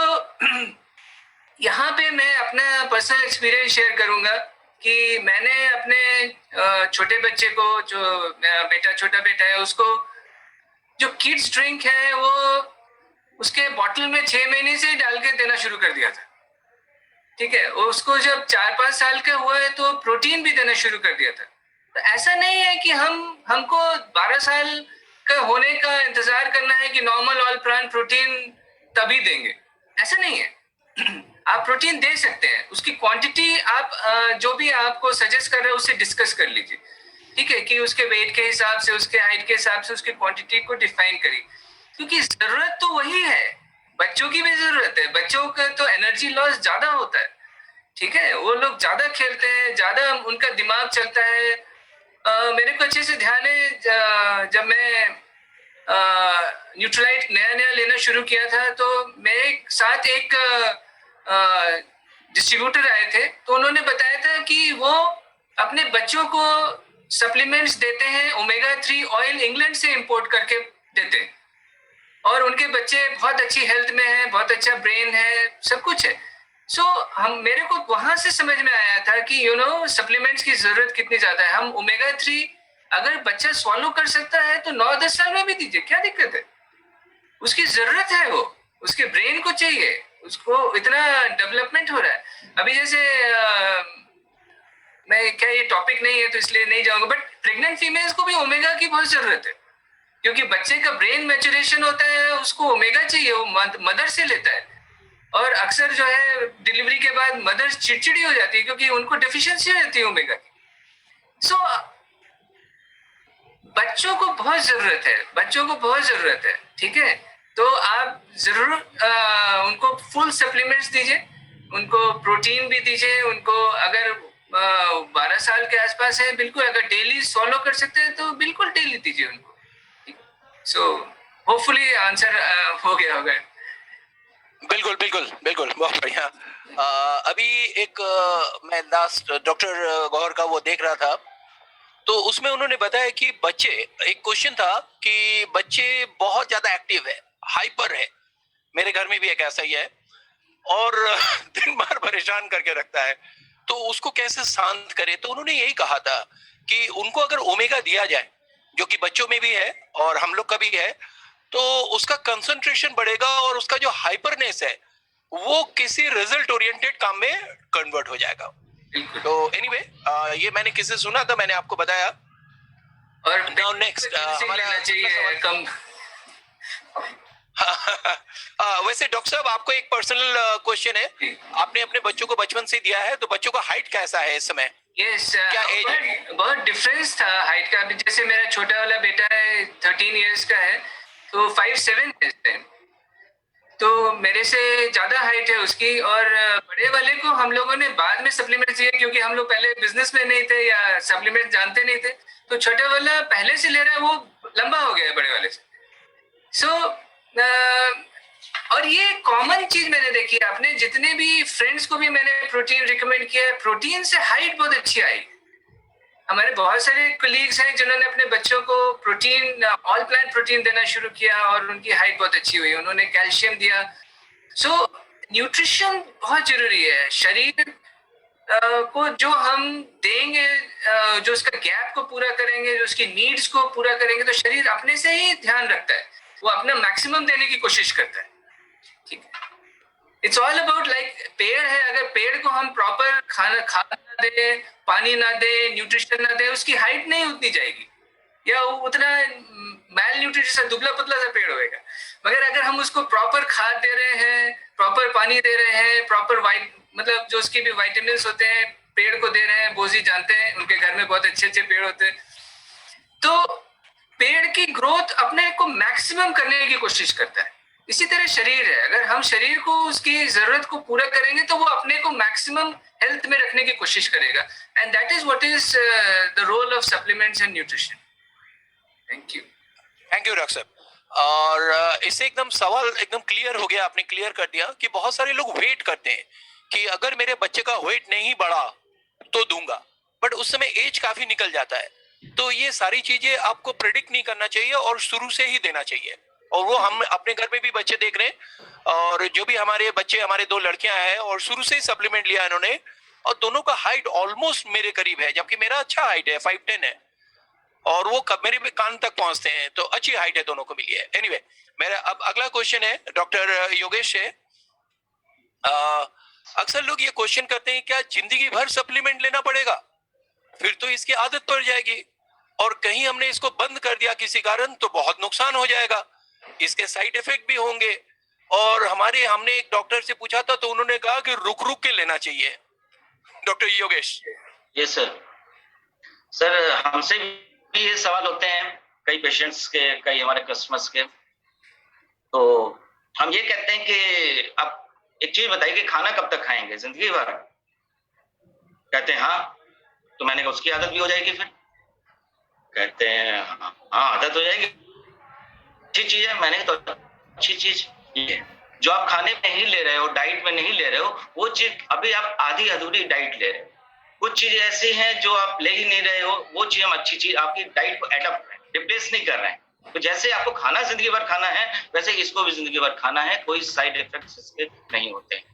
S2: यहाँ पे मैं अपना पर्सनल एक्सपीरियंस शेयर करूंगा कि मैंने अपने छोटे बच्चे को, जो मेरा छोटा बेटा है, उसको जो किड्स ड्रिंक है वो उसके बॉटल में 6 महीने से डाल के देना शुरू कर दिया था। ठीक है, उसको जब 4-5 साल का हुआ है तो प्रोटीन भी देना शुरू कर दिया था। तो ऐसा नहीं है कि हमको 12 साल का होने का इंतजार करना है कि नॉर्मल ऑल प्लांट प्रोटीन तभी देंगे, ऐसा नहीं है। आप प्रोटीन दे सकते हैं, उसकी क्वांटिटी आप जो भी आपको सजेस्ट कर रहे हैं उससे डिस्कस कर लीजिए। ठीक है, कि उसके वेट के हिसाब से, उसके हाइट के हिसाब से उसकी क्वांटिटी को डिफाइन करिए, क्योंकि जरूरत तो वही है, बच्चों की भी जरूरत है। बच्चों का तो एनर्जी लॉस ज्यादा होता है। ठीक है, वो लोग ज्यादा खेलते हैं, ज्यादा उनका दिमाग चलता है। मेरे को अच्छे से ध्यान है, जब मैं न्यूट्रलाइट नया लेना शुरू किया था तो मेरे साथ एक डिस्ट्रीब्यूटर आए थे, तो उन्होंने बताया था कि वो अपने बच्चों को सप्लीमेंट्स देते हैं, ओमेगा 3 ऑयल इंग्लैंड से इंपोर्ट करके देते हैं, और उनके बच्चे बहुत अच्छी हेल्थ में हैं, बहुत अच्छा ब्रेन है, सब कुछ है। सो मेरे को वहां से समझ में आया था कि सप्लीमेंट्स की जरूरत कितनी ज्यादा है। हम ओमेगा 3 अगर बच्चा सॉल्व कर सकता है तो 9-10 साल में भी दीजिए, क्या दिक्कत है? उसकी जरूरत है, वो उसके ब्रेन को चाहिए, उसको इतना डेवलपमेंट हो रहा है अभी। जैसे मैं, क्या ये टॉपिक नहीं है तो इसलिए नहीं जाऊंगा, बट प्रेग्नेंट फीमेल्स को भी ओमेगा की बहुत जरूरत है, क्योंकि बच्चे का ब्रेन मैच्योरेशन होता है, उसको ओमेगा चाहिए, वो मदर से लेता है। और अक्सर जो है डिलीवरी के बाद मदर चिड़चिड़ी हो जाती है क्योंकि उनको डेफिशिएंसी हो जाती है ओमेगा की। सो बच्चों को बहुत जरूरत है, बच्चों को बहुत जरूरत है। ठीक है, तो आप जरूर उनको फुल सप्लीमेंट्स दीजिए, उनको प्रोटीन भी दीजिए। उनको अगर 12 साल के आसपास है, बिल्कुल अगर डेली फॉलो कर सकते हैं तो बिल्कुल डेली दीजिए उनको। सो होपफुली आंसर हो गया होगा।
S1: बिल्कुल बिल्कुल बिल्कुल, बहुत बढ़िया। अभी एक मैं लास्ट डॉक्टर गौहर का वो देख रहा था, तो उसमें उन्होंने बताया कि बच्चे, एक क्वेश्चन था कि बच्चे बहुत ज्यादा एक्टिव है, हाइपर है, मेरे घर में भी एक ऐसा ही है, और दिन भर परेशान करके रखता है, तो उसको कैसे शांत करे। तो उन्होंने यही कहा था कि उनको अगर ओमेगा दिया जाए, जो कि बच्चों में भी है और हम लोग का भी है, तो उसका कंसंट्रेशन बढ़ेगा और उसका जो हाइपरनेस है वो किसी रिजल्ट ओरिएंटेड काम में कन्वर्ट हो जाएगा। तो एनीवे, ये मैंने किसी सुना था, मैंने आपको बताया।
S2: और
S1: Now next, हमारा
S2: लेना
S1: अगला
S2: चाहिए
S1: सवाल-
S2: कम।
S1: वैसे डॉक्टर साहब आपको एक पर्सनल क्वेश्चन है, आपने अपने बच्चों को बचपन से दिया है, तो बच्चों का हाइट कैसा है इस समय?
S2: यस,
S1: क्या age है?
S2: बहुत डिफरेंस था हाइट का। अभी जैसे मेरा छोटा वाला बेटा है 13 इयर्स का है, तो 5'7" है, तो मेरे से ज्यादा हाइट है उसकी। और बड़े वाले को हम लोगों ने बाद में सप्लीमेंट दिए, क्योंकि हम लोग पहले बिजनेस में नहीं थे या सप्लीमेंट जानते नहीं थे, तो छोटा वाला पहले से ले रहा है, वो लंबा हो गया है बड़े वाले से। और ये कॉमन चीज मैंने देखी है, आपने जितने भी फ्रेंड्स को भी मैंने प्रोटीन रिकमेंड किया है, प्रोटीन से हाइट बहुत अच्छी आई। हमारे बहुत सारे कोलीग्स हैं जिन्होंने अपने बच्चों को प्रोटीन, ऑल प्लांट प्रोटीन देना शुरू किया और उनकी हाइट बहुत अच्छी हुई, उन्होंने कैल्शियम दिया। सो न्यूट्रिशन बहुत जरूरी है। शरीर को जो हम देंगे, जो उसका गैप को पूरा करेंगे, जो उसकी नीड्स को पूरा करेंगे, तो शरीर अपने से ही ध्यान रखता है, वो अपना मैक्सिमम देने की कोशिश करता है। ठीक है, इट्स ऑल अबाउट लाइक पेड़ है, अगर पेड़ को हम प्रॉपर खाद ना दे, पानी ना दे, न्यूट्रिशन ना दे, उसकी हाइट नहीं उतनी जाएगी, या वो उतना मैल न्यूट्रिशन दुबला पतला सा पेड़ होएगा। मगर अगर हम उसको प्रॉपर खाद दे रहे हैं, प्रॉपर पानी दे रहे हैं, प्रॉपर मतलब जो उसके भी विटामिन होते हैं पेड़ को दे रहे हैं, बोजी जानते हैं, उनके घर में बहुत अच्छे अच्छे पेड़ होते हैं, तो पेड़ की ग्रोथ अपने को मैक्सिमम करने की कोशिश करता है। इसी तरह शरीर है, अगर हम शरीर को उसकी जरूरत को पूरा करेंगे तो वो अपने को मैक्सिमम हेल्थ में रखने की कोशिश करेगा। And that is what is the role of supplements and nutrition. Thank you
S1: doctor साहब। और इससे एकदम सवाल एकदम क्लियर हो गया, आपने क्लियर कर दिया कि बहुत सारे लोग वेट करते हैं कि अगर मेरे बच्चे का वेट नहीं बढ़ा तो दूंगा, बट उस समय एज काफी निकल जाता है, तो ये सारी चीजें आपको प्रेडिक्ट नहीं करना चाहिए और शुरू से ही देना चाहिए। और वो हम अपने घर में भी बच्चे देख रहे हैं, और जो भी हमारे बच्चे, हमारे 2 लड़कियां हैं और शुरू से ही सप्लीमेंट लिया इन्होंने, और दोनों का हाइट ऑलमोस्ट मेरे करीब है, जबकि मेरा अच्छा हाइट है, 5'10" है, और वो मेरे भी कान तक पहुंचते हैं, तो अच्छी हाइट है दोनों को मिली है। एनीवे, मेरा अब अगला क्वेश्चन है डॉक्टर योगेश से। अक्सर लोग ये क्वेश्चन करते हैं, क्या जिंदगी भर सप्लीमेंट लेना पड़ेगा? फिर तो इसकी आदत पड़ जाएगी, और कहीं हमने इसको बंद कर दिया किसी कारण तो बहुत नुकसान हो जाएगा, इसके साइड इफेक्ट भी होंगे। और हमने एक डॉक्टर से पूछा था तो उन्होंने कहा कि रुक रुक के लेना चाहिए। डॉक्टर योगेश।
S3: यस सर, हमसे भी ये सवाल होते हैं कई पेशेंट्स के, कई हमारे कस्टमर्स के। तो हम ये कहते हैं कि आप एक चीज बताइए कि खाना कब तक खाएंगे, जिंदगी भर? कहते हैं हाँ। तो मैंने कहा उसकी आदत भी हो जाएगी फिर? कहते हैं हाँ आदत हो जाएगी, अच्छी चीज है। मैंने तो अच्छी चीज ये है, जो आप खाने में नहीं ले रहे हो, डाइट में नहीं ले रहे हो, वो चीज अभी आप आधी अधूरी डाइट ले रहे हो। कुछ चीजें ऐसी हैं जो आप ले ही नहीं रहे हो, वो चीज हम अच्छी चीज आपकी डाइट को एडप्ट करें, रिप्लेस नहीं कर रहे हैं। तो जैसे आपको खाना जिंदगी भर खाना है, वैसे इसको भी जिंदगी भर खाना है, कोई साइड इफेक्ट्स इसके नहीं होते हैं।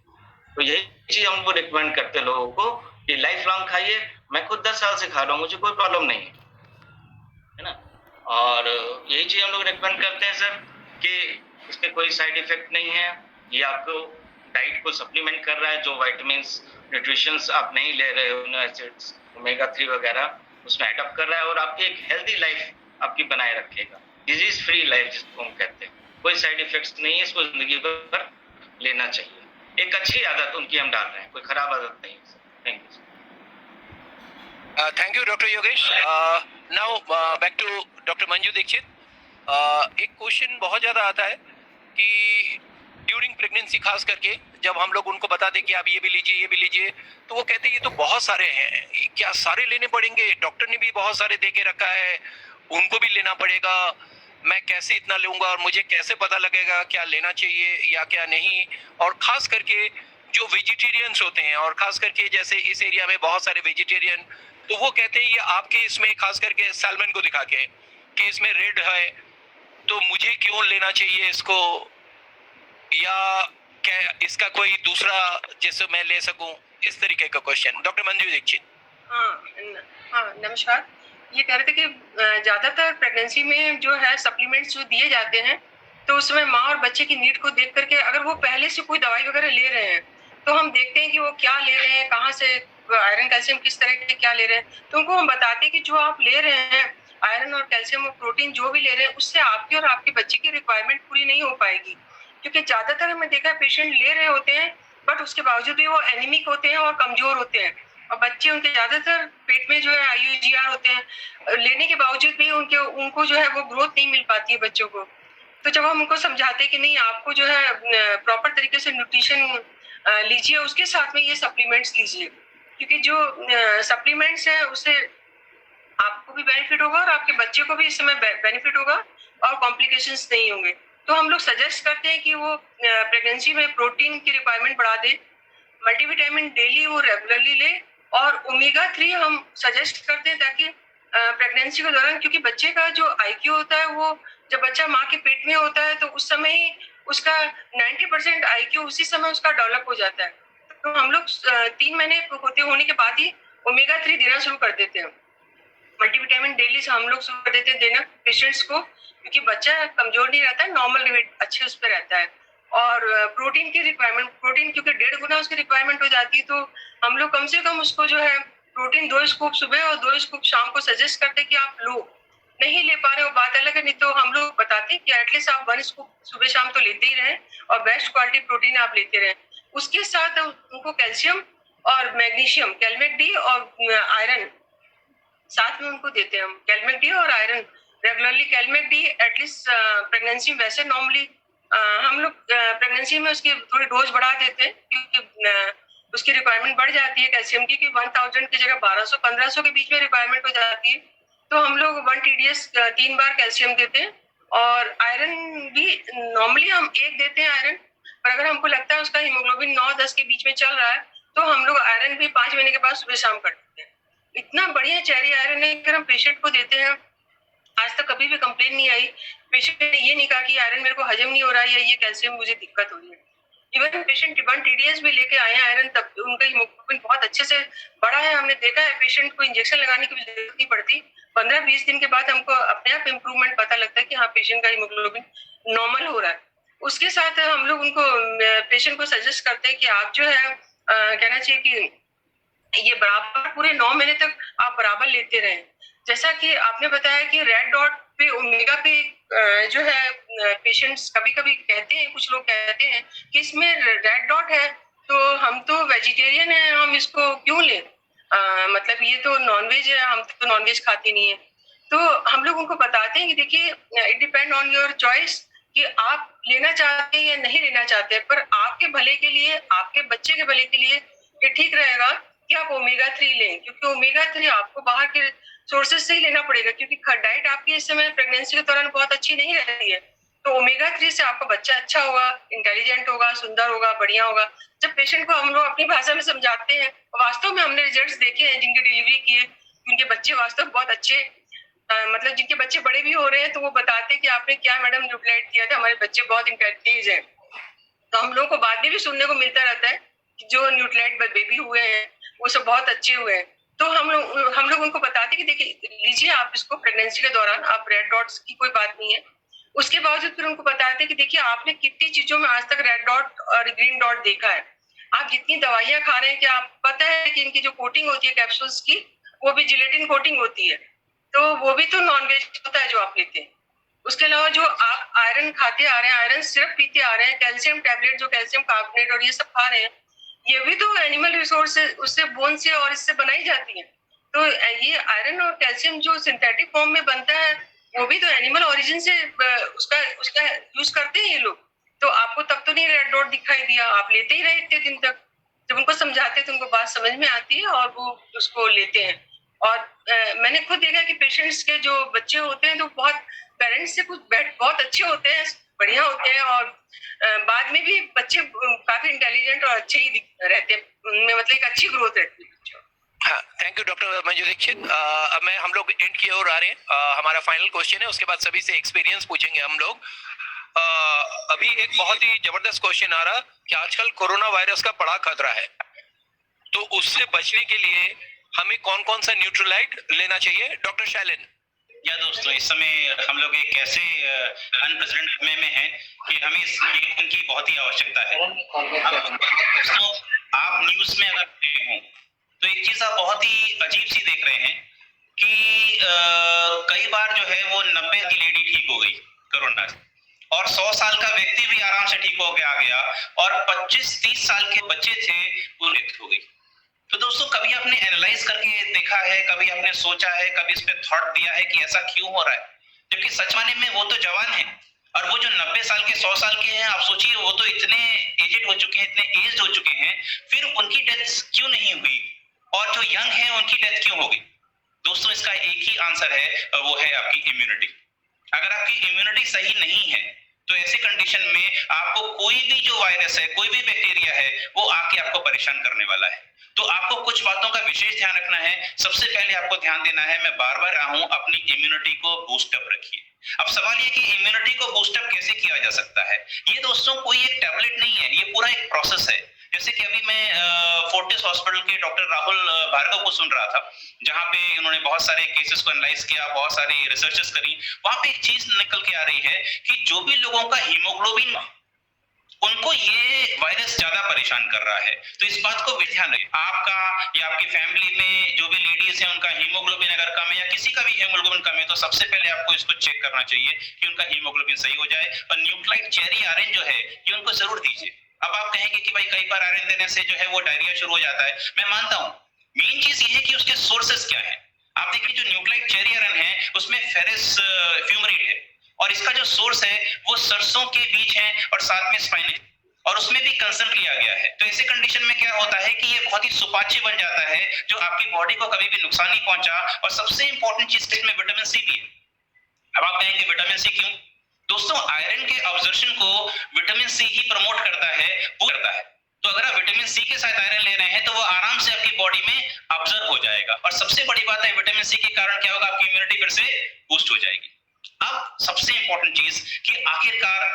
S3: तो यही चीज हम रिकमेंड करते हैं लोगों को कि लाइफ लॉन्ग खाइए। मैं खुद 10 साल से खा रहा हूँ, मुझे कोई प्रॉब्लम नहीं है ना। और यही चीज हम लोग रिकमेंड करते हैं सर कि इसके कोई साइड इफेक्ट नहीं है। ये आपको डाइट को सप्लीमेंट कर रहा है, जो विटामिन्स, न्यूट्रिशंस आप नहीं ले रहे हो, एसिड्स, ओमेगा 3 वगैरह, उसमें एडप्ट कर रहा है और आपकी एक हेल्दी लाइफ आपकी बनाए रखेगा, डिजीज फ्री लाइफ जिसको हम कहते हैं। कोई साइड इफेक्ट्स नहीं है, इसको जिंदगी भर लेना चाहिए। एक अच्छी आदत उनकी हम डाल रहे हैं, कोई खराब आदत नहीं है। Thank you.
S1: Thank you doctor Yogesh. Now back to doctor Manju Dikshit. एक क्वेश्चन बहुत ज्यादा आता है कि ड्यूरिंग प्रेगनेंसी खास करके जब हम लोग उनको बता दें कि आप ये भी लीजिए, तो वो कहते हैं ये तो बहुत सारे हैं, क्या सारे लेने पड़ेंगे? डॉक्टर ने भी बहुत सारे दे के रखा है, उनको भी लेना पड़ेगा, मैं कैसे इतना लूंगा और मुझे कैसे पता लगेगा क्या लेना चाहिए या क्या नहीं? और खास करके जो वेजिटेरियंस होते हैं, और खास करके जैसे इस एरिया में बहुत सारे वेजिटेरियन, तो वो कहते हैं ये आपके इसमें खास करके सैल्मन को दिखा के कि इसमें रेड है, तो मुझे क्यों लेना चाहिए इसको, या क्या इसका कोई दूसरा जिससे मैं ले सकूं? इस तरीके का क्वेश्चन। डॉक्टर मंजू दीक्षित।
S5: हाँ नमस्कार। ये कह रहे थे कि ज्यादातर प्रेगनेंसी में जो है सप्लीमेंट्स जो दिए जाते हैं, तो उसमें माँ और बच्चे की नीड को देख करके अगर वो पहले से कोई दवाई वगैरह ले रहे हैं तो हम देखते हैं कि वो क्या ले रहे हैं, कहाँ से आयरन कैल्शियम किस तरह के क्या ले रहे हैं, तो उनको हम बताते हैं कि जो आप ले रहे हैं आयरन और कैल्शियम और प्रोटीन जो भी ले रहे हैं उससे आपकी और आपके बच्चे की रिक्वायरमेंट पूरी नहीं हो पाएगी, क्योंकि ज्यादातर हमें देखा है पेशेंट ले रहे होते हैं बट उसके बावजूद भी वो एनीमिक होते हैं और कमजोर होते हैं, और बच्चे उनके ज्यादातर पेट में जो है IUGR होते हैं, लेने के बावजूद भी उनको जो है वो ग्रोथ नहीं मिल पाती है बच्चों को। तो जब हम उनको समझाते हैं कि नहीं आपको जो है प्रॉपर तरीके से न्यूट्रिशन लीजिए, उसके साथ में ये सप्लीमेंट्स लीजिए, क्योंकि जो सप्लीमेंट्स है उससे आपको भी बेनिफिट होगा और आपके बच्चे को भी इस समय बेनिफिट होगा और कॉम्प्लिकेशंस नहीं होंगे। तो हम लोग सजेस्ट करते हैं कि वो प्रेगनेंसी में प्रोटीन की रिक्वायरमेंट बढ़ा दे, मल्टीविटामिन डेली वो रेगुलरली ले, और ओमेगा 3 हम सजेस्ट करते हैं ताकि प्रेगनेंसी के दौरान, क्योंकि बच्चे का जो IQ होता है वो जब बच्चा माँ के पेट में होता है तो उस समय ही उसका 90% IQ उसी समय उसका डेवलप हो जाता है। तो हम लोग 3 महीने होने के बाद ही ओमेगा 3 देना शुरू कर देते हैं। मल्टीविटामिन डेली से हम लोग शुरू कर देते हैं देना पेशेंट्स को, क्योंकि बच्चा कमजोर नहीं रहता है, नॉर्मल वेट अच्छे उस पर रहता है। और प्रोटीन की रिक्वायरमेंट, प्रोटीन क्योंकि 1.5 गुना उसकी रिक्वायरमेंट हो जाती है, तो हम लोग कम से कम उसको जो है प्रोटीन 2 स्कूप सुबह और 2 स्कूप शाम को सजेस्ट करते हैं कि आप लो। नहीं ले पा रहे हो बात अलग है, नहीं तो हम लोग बताते हैं कि एटलीस्ट आप 1 स्कूप सुबह शाम तो लेते ही रहें और बेस्ट क्वालिटी प्रोटीन आप लेते रहें। उसके साथ उनको कैल्शियम और मैग्नीशियम, कैलमेट डी और आयरन साथ में उनको देते हैं हम, कैलमेट डी और iron regularly. Calmette D at least pregnancy वैसे नॉर्मली हम लोग प्रेगनेंसी में उसकी थोड़ी डोज बढ़ा देते हैं, क्योंकि उसकी रिक्वायरमेंट बढ़ जाती है कैल्शियम की, 1000 की जगह 1200-1500 के बीच में रिक्वायरमेंट हो जाती है। तो हम लोग 1 TDS 3 बार कैल्शियम देते हैं, और आयरन भी नॉर्मली हम 1 देते हैं आयरन, पर अगर हमको लगता है उसका हीमोग्लोबिन 9-10 के बीच में चल रहा है तो हम लोग आयरन भी 5 महीने के बाद सुबह शाम कर देते हैं। इतना बढ़िया चेरी आयरन है, अगर हम पेशेंट को देते हैं आज तक कभी भी कंप्लेन नहीं आई, पेशेंट ने ये नहीं कहा कि आयरन मेरे को हजम नहीं हो रहा है या ये कैल्शियम मुझे दिक्कत हो रही है। इवन पेशेंट 1 TDS भी लेके आए हैं आयरन, तब उनका हीमोग्लोबिन बहुत अच्छे से बढ़ा है। हमने देखा है पेशेंट को इंजेक्शन लगाने की जरूरत नहीं पड़ती, 15-20 दिन के बाद हमको अपने आप इम्प्रूवमेंट पता लगता है कि हाँ पेशेंट का हीमोग्लोबिन नॉर्मल हो रहा है। उसके साथ हम लोग उनको पेशेंट को सजेस्ट करते हैं कि आप जो है कहना चाहिए कि ये बराबर पूरे 9 महीने तक आप बराबर लेते रहें। जैसा कि आपने बताया कि रेड डॉट पे ओमेगा पे जो है पेशेंट्स कभी कभी कहते हैं, कुछ लोग कहते हैं कि इसमें रेड डॉट है तो हम तो वेजिटेरियन है, हम इसको क्यों लें, मतलब ये तो नॉनवेज है, हम तो नॉनवेज खाते नहीं है। तो हम लोग उनको बताते हैं कि देखिए it depend on your choice कि आप लेना चाहते हैं या नहीं लेना चाहते हैं, पर आपके भले के लिए, आपके बच्चे के भले के लिए ये ठीक रहेगा कि आप ओमेगा 3 लें, क्योंकि ओमेगा 3 आपको बाहर के सोर्सेज से ही लेना पड़ेगा, क्योंकि डाइट आपकी इस समय प्रेगनेंसी के दौरान बहुत अच्छी नहीं रहती है। तो ओमेगा 3 से आपका बच्चा अच्छा होगा, इंटेलिजेंट होगा, सुंदर होगा, बढ़िया होगा। जब पेशेंट को हम लोग अपनी भाषा में समझाते हैं, वास्तव में हमने रिजल्ट्स देखे हैं जिनकी डिलीवरी किए, उनके बच्चे वास्तव बहुत अच्छे, मतलब जिनके बच्चे बड़े भी हो रहे हैं तो वो बताते हैं कि आपने क्या मैडम न्यूट्रिलाइट किया था, हमारे बच्चे बहुत इंटेलिजेंट हैं। तो हम लोग को बाद में भी सुनने को मिलता रहता है कि जो न्यूट्रिलाइट बेबी हुए हैं वो सब बहुत अच्छे हुए हैं। तो हम लोग उनको बताते कि देखिए लीजिए आप इसको प्रेगनेंसी के दौरान, आप रेड डॉट्स की कोई बात नहीं है। उसके बावजूद फिर उनको बताते कि देखिए आपने कितनी चीजों में आज तक रेड डॉट और ग्रीन डॉट देखा है, आप जितनी दवाइयां खा रहे हैं, क्या आप पता है कि इनकी जो कोटिंग होती है कैप्सूल्स की वो भी जिलेटिन कोटिंग होती है, तो वो भी तो नॉनवेज होता है जो आप लेते हैं। उसके अलावा जो आप आयरन खाते आ रहे हैं, आयरन सिरप पीते आ रहे हैं, कैल्शियम टैबलेट जो कैल्शियम कार्बोनेट और ये सब खा रहे हैं, ये भी तो एनिमल रिसोर्स से, उससे बोन से और इससे बनाई जाती है। तो ये आयरन और कैल्शियम जो सिंथेटिक फॉर्म में बनता है वो भी तो एनिमल ओरिजिन से उसका यूज करते हैं ये लोग। तो आपको तब तो नहीं रेड डॉट दिखाई दिया, आप लेते ही रहे इतने दिन तक। जब उनको समझाते तो उनको बात समझ में आती है और वो उसको लेते हैं। और मैंने खुद देखा कि पेशेंट्स के जो बच्चे होते हैं तो बहुत पेरेंट्स से कुछ बहुत अच्छे होते हैं, बढ़िया होते हैं, और बाद में भी बच्चे काफी इंटेलिजेंट और अच्छे ही रहते हैं, उनमें मतलब एक अच्छी ग्रोथ रहती है।
S1: हाँ, thank you doctor Manju Dikshit. अब मैं हम लोग एंड की ओर आ रहे हैं। हमारा फाइनल क्वेश्चन है, उसके बाद सभी से एक्सपीरियंस पूछेंगे हम लोग। अभी एक बहुत ही जबरदस्त क्वेश्चन आ रहा कि आजकल कोरोना वायरस का बड़ा खतरा है, तो उससे बचने के लिए हमें कौन कौन सा न्यूट्रलाइट लेना चाहिए? डॉक्टर शैलेन।
S4: या दोस्तों, इस समय हम लोग एक ऐसे अनप्रेसिडेंटेड समय में हैं कि हमें इस ज्ञान की बहुत ही आवश्यकता है। दोस्तों, आप न्यूज में अगर देख रहे हो तो एक चीज आप बहुत ही अजीब सी देख रहे हैं कि कई बार है वो 90 की लेडी ठीक हो गई कोरोना से, और 100 साल का व्यक्ति भी आराम से ठीक होकर आ गया, और 25-30 साल के बच्चे थे वो मृत हो गई। तो दोस्तों, कभी आपने एनालाइज करके देखा है, कभी आपने सोचा है, कभी इस पे थॉट दिया है कि ऐसा क्यों हो रहा है? जबकि सच माने में वो तो जवान है, और वो जो 90 साल के 100 साल के हैं, आप सोचिए वो तो इतने एजेड हो चुके हैं, इतने एज्ड हो चुके हैं, फिर उनकी डेथ क्यों नहीं हुई, और जो यंग है उनकी डेथ क्यों हो गई? दोस्तों, इसका एक ही आंसर है, वो है आपकी इम्यूनिटी। अगर आपकी इम्यूनिटी सही नहीं है तो ऐसे कंडीशन में आपको कोई भी जो वायरस है, कोई भी बैक्टीरिया है, वो आके आपको परेशान करने वाला है। तो आपको कुछ बातों का विशेष ध्यान रखना है। सबसे पहले आपको ध्यान देना है, मैं बार बार रहा हूं, अपनी इम्यूनिटी को बूस्टअप रखिए। अब सवाल ये कि इम्यूनिटी को बूस्टअप कैसे किया जा सकता है? ये दोस्तों कोई एक टैबलेट नहीं है, ये पूरा एक प्रोसेस है। जैसे कि अभी मैं फोर्टिस हॉस्पिटल के डॉक्टर राहुल भार्गव को सुन रहा था, जहां पे उन्होंने बहुत सारे केसेस को एनालाइज किया, बहुत सारी रिसर्चेस करी। वहां पे एक चीज निकल के आ रही है कि जो भी लोगों का हीमोग्लोबिन, उनको ये वायरस ज्यादा परेशान कर रहा है। तो इस बात को ध्यान रखिए, आपका या आपकी फैमिली में जो भी लेडीज है उनका हीमोग्लोबिन अगर कम है, या किसी का भी हीमोग्लोबिन कम है, तो सबसे पहले आपको इसको चेक करना चाहिए कि उनका हीमोग्लोबिन सही हो जाए। और न्यूक्लाइड चेरी आयरन जो है ये उनको जरूर दीजिए। अब आप कहेंगे कि भाई कई बार आयरन देने से जो है वो डायरिया शुरू हो जाता है, मैं मानता हूं। मेन चीज ये है कि उसके सोर्सेस क्या है। आप देखिए जो न्यूक्लाइड चेरी आयरन है उसमें फेरस फ्यूमरेट है, और इसका जो सोर्स है वो सरसों के बीज है और साथ में स्पाइनच, और उसमें भी कंसर्न लिया गया है। तो ऐसे कंडीशन में क्या होता है कि ये बहुत ही सुपाच्य बन जाता है, जो आपकी बॉडी को कभी भी नुकसान नहीं पहुंचा। और सबसे इंपॉर्टेंट चीज इसमें विटामिन सी भी है। अब आप कहेंगे विटामिन सी क्यों? दोस्तों, आयरन के अब्जॉर्प्शन को विटामिन सी ही प्रमोट करता है, वो करता है। तो अगर आप विटामिन सी के साथ आयरन ले रहे हैं तो वो आराम से आपकी बॉडी में अब्जॉर्ब हो जाएगा। और सबसे बड़ी बात है, विटामिन सी के कारण क्या होगा, आपकी इम्यूनिटी फिर से बूस्ट हो जाएगी। अब सबसे इंपॉर्टेंट चीज कि आखिरकार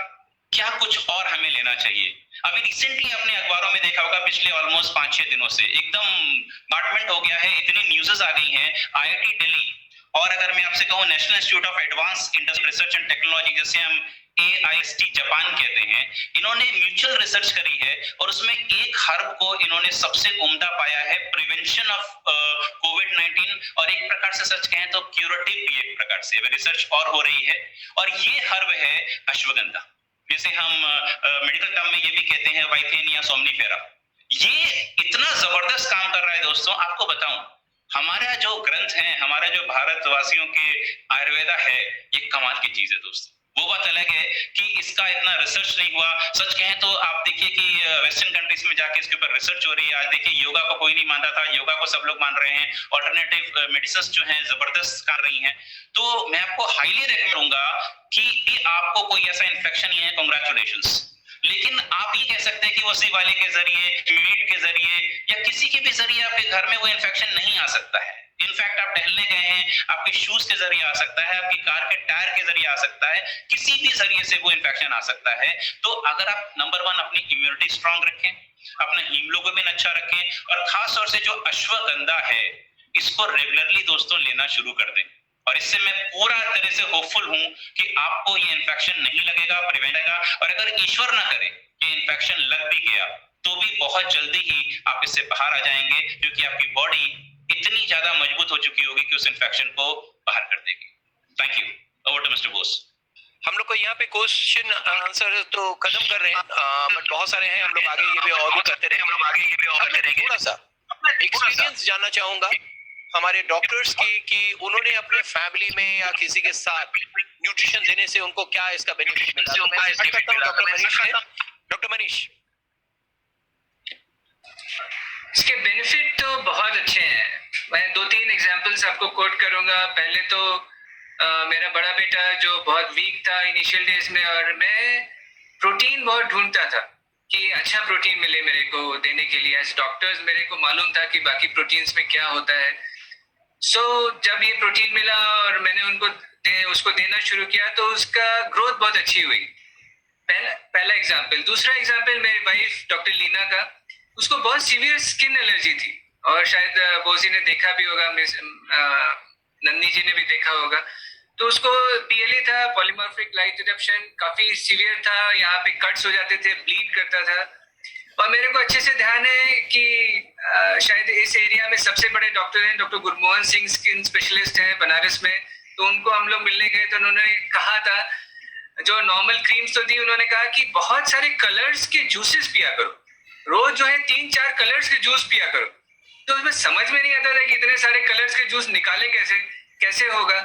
S4: क्या कुछ और हमें लेना चाहिए। अभी रिसेंटली आपने अखबारों में देखा होगा, पिछले ऑलमोस्ट 5-6 दिनों से एकदम बाटमेंट हो गया है, इतनी न्यूज़ेस आ गई हैं। IIT दिल्ली, और अगर मैं आपसे कहूं national institute of advance industrial research and technology, जैसे हम AIST जापान कहते हैं, इन्होंने म्यूचुअल रिसर्च करी है, और उसमें एक हर्ब को इन्होंने सबसे उम्दा पाया है प्रिवेंशन ऑफ कोविड-19, और एक प्रकार से सच कहें तो क्यूरेटिव भी एक प्रकार से रिसर्च और हो रही है। और ये हर्ब है अश्वगंधा, जिसे हम मेडिकल टर्म में ये भी कहते हैं वाइथेनिया सोमनीफेरा। ये इतना जबरदस्त काम कर रहा है दोस्तों, आपको बताऊं, हमारा जो ग्रंथ है, हमारा जो भारतवासियों के आयुर्वेदा है, ये कमाल की चीज है दोस्तों। वो बात अलग है कि इसका इतना रिसर्च नहीं हुआ। सच कहें तो आप देखिए कि वेस्टर्न कंट्रीज में जाके इसके ऊपर रिसर्च हो रही है। आज देखिए योगा को कोई नहीं मानता था, योगा को सब लोग मान रहे हैं। ऑल्टरनेटिव मेडिसिन जो हैं जबरदस्त कर रही हैं। तो मैं आपको हाईली रेकमेंड करूंगा कि आपको कोई ऐसा इन्फेक्शन नहीं है, कांग्रेचुलेशंस। लेकिन आप ये कह सकते हैं कि वो शिवाले के जरिए, मीट के जरिए, या किसी के भी जरिए आपके घर में वो इन्फेक्शन नहीं आ सकता है। इनफैक्ट आप टहलने गए हैं, आपके शूज के जरिए आ सकता है, आपकी कार के टायर के जरिए आ सकता है, किसी भी जरिए से वो इन्फेक्शन आ सकता है। तो अगर आप नंबर 1 अपनी इम्यूनिटी स्ट्रांग रखें, अपना हीमोग्लोबिन अच्छा रखें, और खास तौर से जो अश्वगंधा है इसको रेगुलरली दोस्तों लेना शुरू कर दें। और इससे मैं पूरा तरह से होपफुल हूं कि आपको ये इन्फेक्शन नहीं लगेगा, प्रिवेंट होगा। और अगर ईश्वर ना करे कि इन्फेक्शन लग भी गया तो भी बहुत जल्दी ही आप इससे बाहर आ जाएंगे, क्योंकि आपकी बॉडी इतनी ज्यादा मजबूत हो चुकी होगी कि उस इन्फेक्शन को बाहर कर देगी। Thank you. Over to mister Bose.
S1: हम लोग को यहाँ पे क्वेश्चन आंसर तो खत्म कर रहे हैं, बट बहुत सारे हैं, हम लोग आगे ये भी और भी करते रहेंगे। थोड़ा सा एक्सपीरियंस जानना चाहूंगा हमारे डॉक्टर्स की कि उन्होंने अपने फैमिली में या किसी के साथ न्यूट्रिशन देने से उनको क्या इसका बेनिफिट मिला। तो मैं स्टार्ट करता हूं डॉक्टर मनीष से। डॉक्टर मनीष,
S2: इसके बेनिफिट तो बहुत अच्छे हैं। मैं 2-3 एग्जांपल्स आपको कोट करूंगा। पहले तो मेरा बड़ा बेटा जो बहुत वीक था इनिशियल डेज में, और मैं प्रोटीन बहुत ढूंढता था कि अच्छा प्रोटीन मिले मेरे को देने के लिए। एज डॉक्टर्स मेरे को मालूम था कि बाकी प्रोटीन्स में क्या होता है। सो जब ये प्रोटीन मिला और मैंने उसको देना शुरू किया तो उसका ग्रोथ बहुत अच्छी हुई। पहला एग्जाम्पल। दूसरा एग्जाम्पल मेरी वाइफ डॉक्टर लीना का, उसको बहुत सीवियर स्किन एलर्जी थी, और शायद बोसी ने देखा भी होगा, नंदी जी ने भी देखा होगा। तो उसको PLA था, पॉलीमॉर्फिक लाइट इरप्शन, काफी सीवियर था, यहाँ पे कट्स हो जाते थे, ब्लीड करता था। और मेरे को अच्छे से ध्यान है कि शायद इस एरिया में सबसे बड़े डॉक्टर हैं doctor Gurmohan Singh, skin specialist हैं बनारस में। तो उनको हम लोग मिलने गए तो उन्होंने कहा था, जो नॉर्मल क्रीम्स तो दी, उन्होंने कहा कि बहुत सारे कलर्स के जूसेस पिया करो, रोज जो है 3-4 कलर्स के जूस पिया करो। तो उसमें समझ में नहीं आता था कि इतने सारे कलर्स के जूस निकाले कैसे होगा।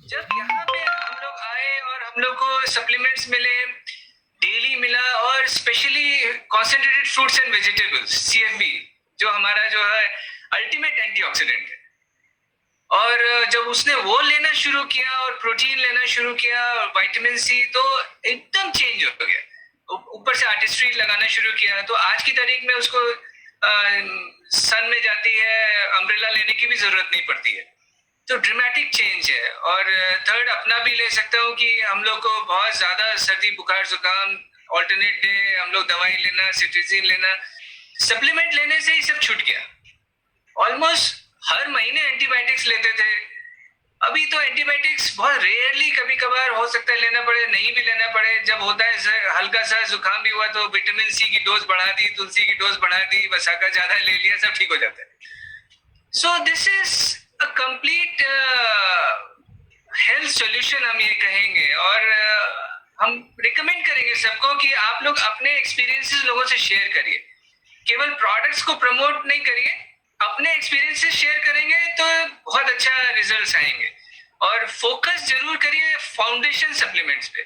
S2: जब यहाँ पे हम लोग आए और हम लोग को सप्लीमेंट्स मिले, डेली मिला, और specially concentrated fruits and vegetables CFB, जो हमारा जो है अल्टीमेट एंटीऑक्सीडेंट है। और जब उसने वो लेना शुरू किया और प्रोटीन लेना शुरू किया और विटामिन सी, तो एकदम चेंज हो गया। ऊपर से आर्टिस्ट्री लगाना शुरू किया, तो आज की तारीख में उसको सन में जाती है, अम्ब्रेला लेने की भी जरूरत नहीं पड़ती है। तो ड्रामेटिक चेंज है। और थर्ड अपना भी ले सकता हूँ कि हम लोग को बहुत ज्यादा सर्दी बुखार जुकाम, ऑल्टरनेट डे हम लोग दवाई लेना, सिट्रिजिन लेना, सप्लीमेंट लेने से ही सब छूट गया। ऑलमोस्ट हर महीने एंटीबायोटिक्स लेते थे। अभी तो एंटीबायोटिक्स बहुत रेयरली कभी कभार हो सकता है लेना पड़े, नहीं भी लेना पड़े। जब होता है हल्का सा जुकाम भी हुआ तो विटामिन सी की डोज बढ़ा दी, तुलसी की डोज बढ़ा दी, वसाका ज्यादा ले लिया, सब ठीक हो जाता है। So this is a complete health solution हम ये कहेंगे। और हम रिकमेंड करेंगे सबको कि आप लोग अपने एक्सपीरियंसेस लोगों से शेयर करिए। केवल प्रोडक्ट्स को प्रमोट नहीं करिए, अपने एक्सपीरियंसेस शेयर करेंगे तो बहुत अच्छा रिजल्ट्स आएंगे। और फोकस जरूर करिए फाउंडेशन सप्लीमेंट्स पे।